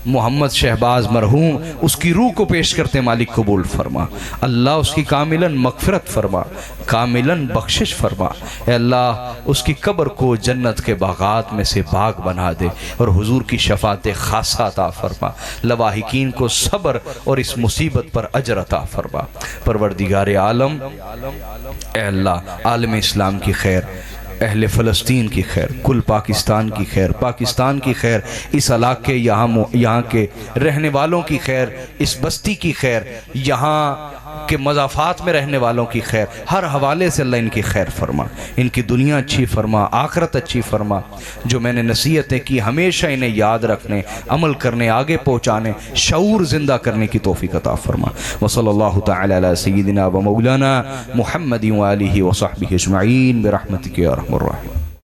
मोहम्मद शहबाज मरहूम उसकी रूह को पेश करते मालिक कबूल फरमा। अल्लाह उसकी कामिलन मग़फ़िरत फरमा, कामिलन बख्शिश फरमा। ए अल्लाह उसकी कब्र को जन्नत के बागात में से बाग बना दे और हुजूर की शफ़ात खासा अता फरमा। लवाहिकीन को सब्र और इस मुसीबत पर अजर अता फरमा। परवरदिगार आलम, ए अल्लाह आलम इस्लाम की खैर, अहले फ़लस्तीन की खैर, कुल पाकिस्तान की खैर, पाकिस्तान की खैर, इस इलाके यहाँ के रहने वालों की खैर, इस बस्ती की खैर, यहाँ के मज़ाफ़ात में रहने वालों की खैर, हर हवाले से अल्लाह इनकी खैर फरमा, इनकी दुनिया अच्छी फरमा, आखिरत अच्छी फरमा। जो मैंने नसीहतें की हमेशा इन्हें याद रखने, अमल करने, आगे पहुँचाने, शऊर ज़िंदा करने की तौफ़ीक़ अता फरमा। व सल्लल्लाहु तआला अला सय्यिदिना व मौलाना मुहम्मदिन व आलिहि व सहबिहि अजमईन बिरहमतिका या अरहमर राहिमीन।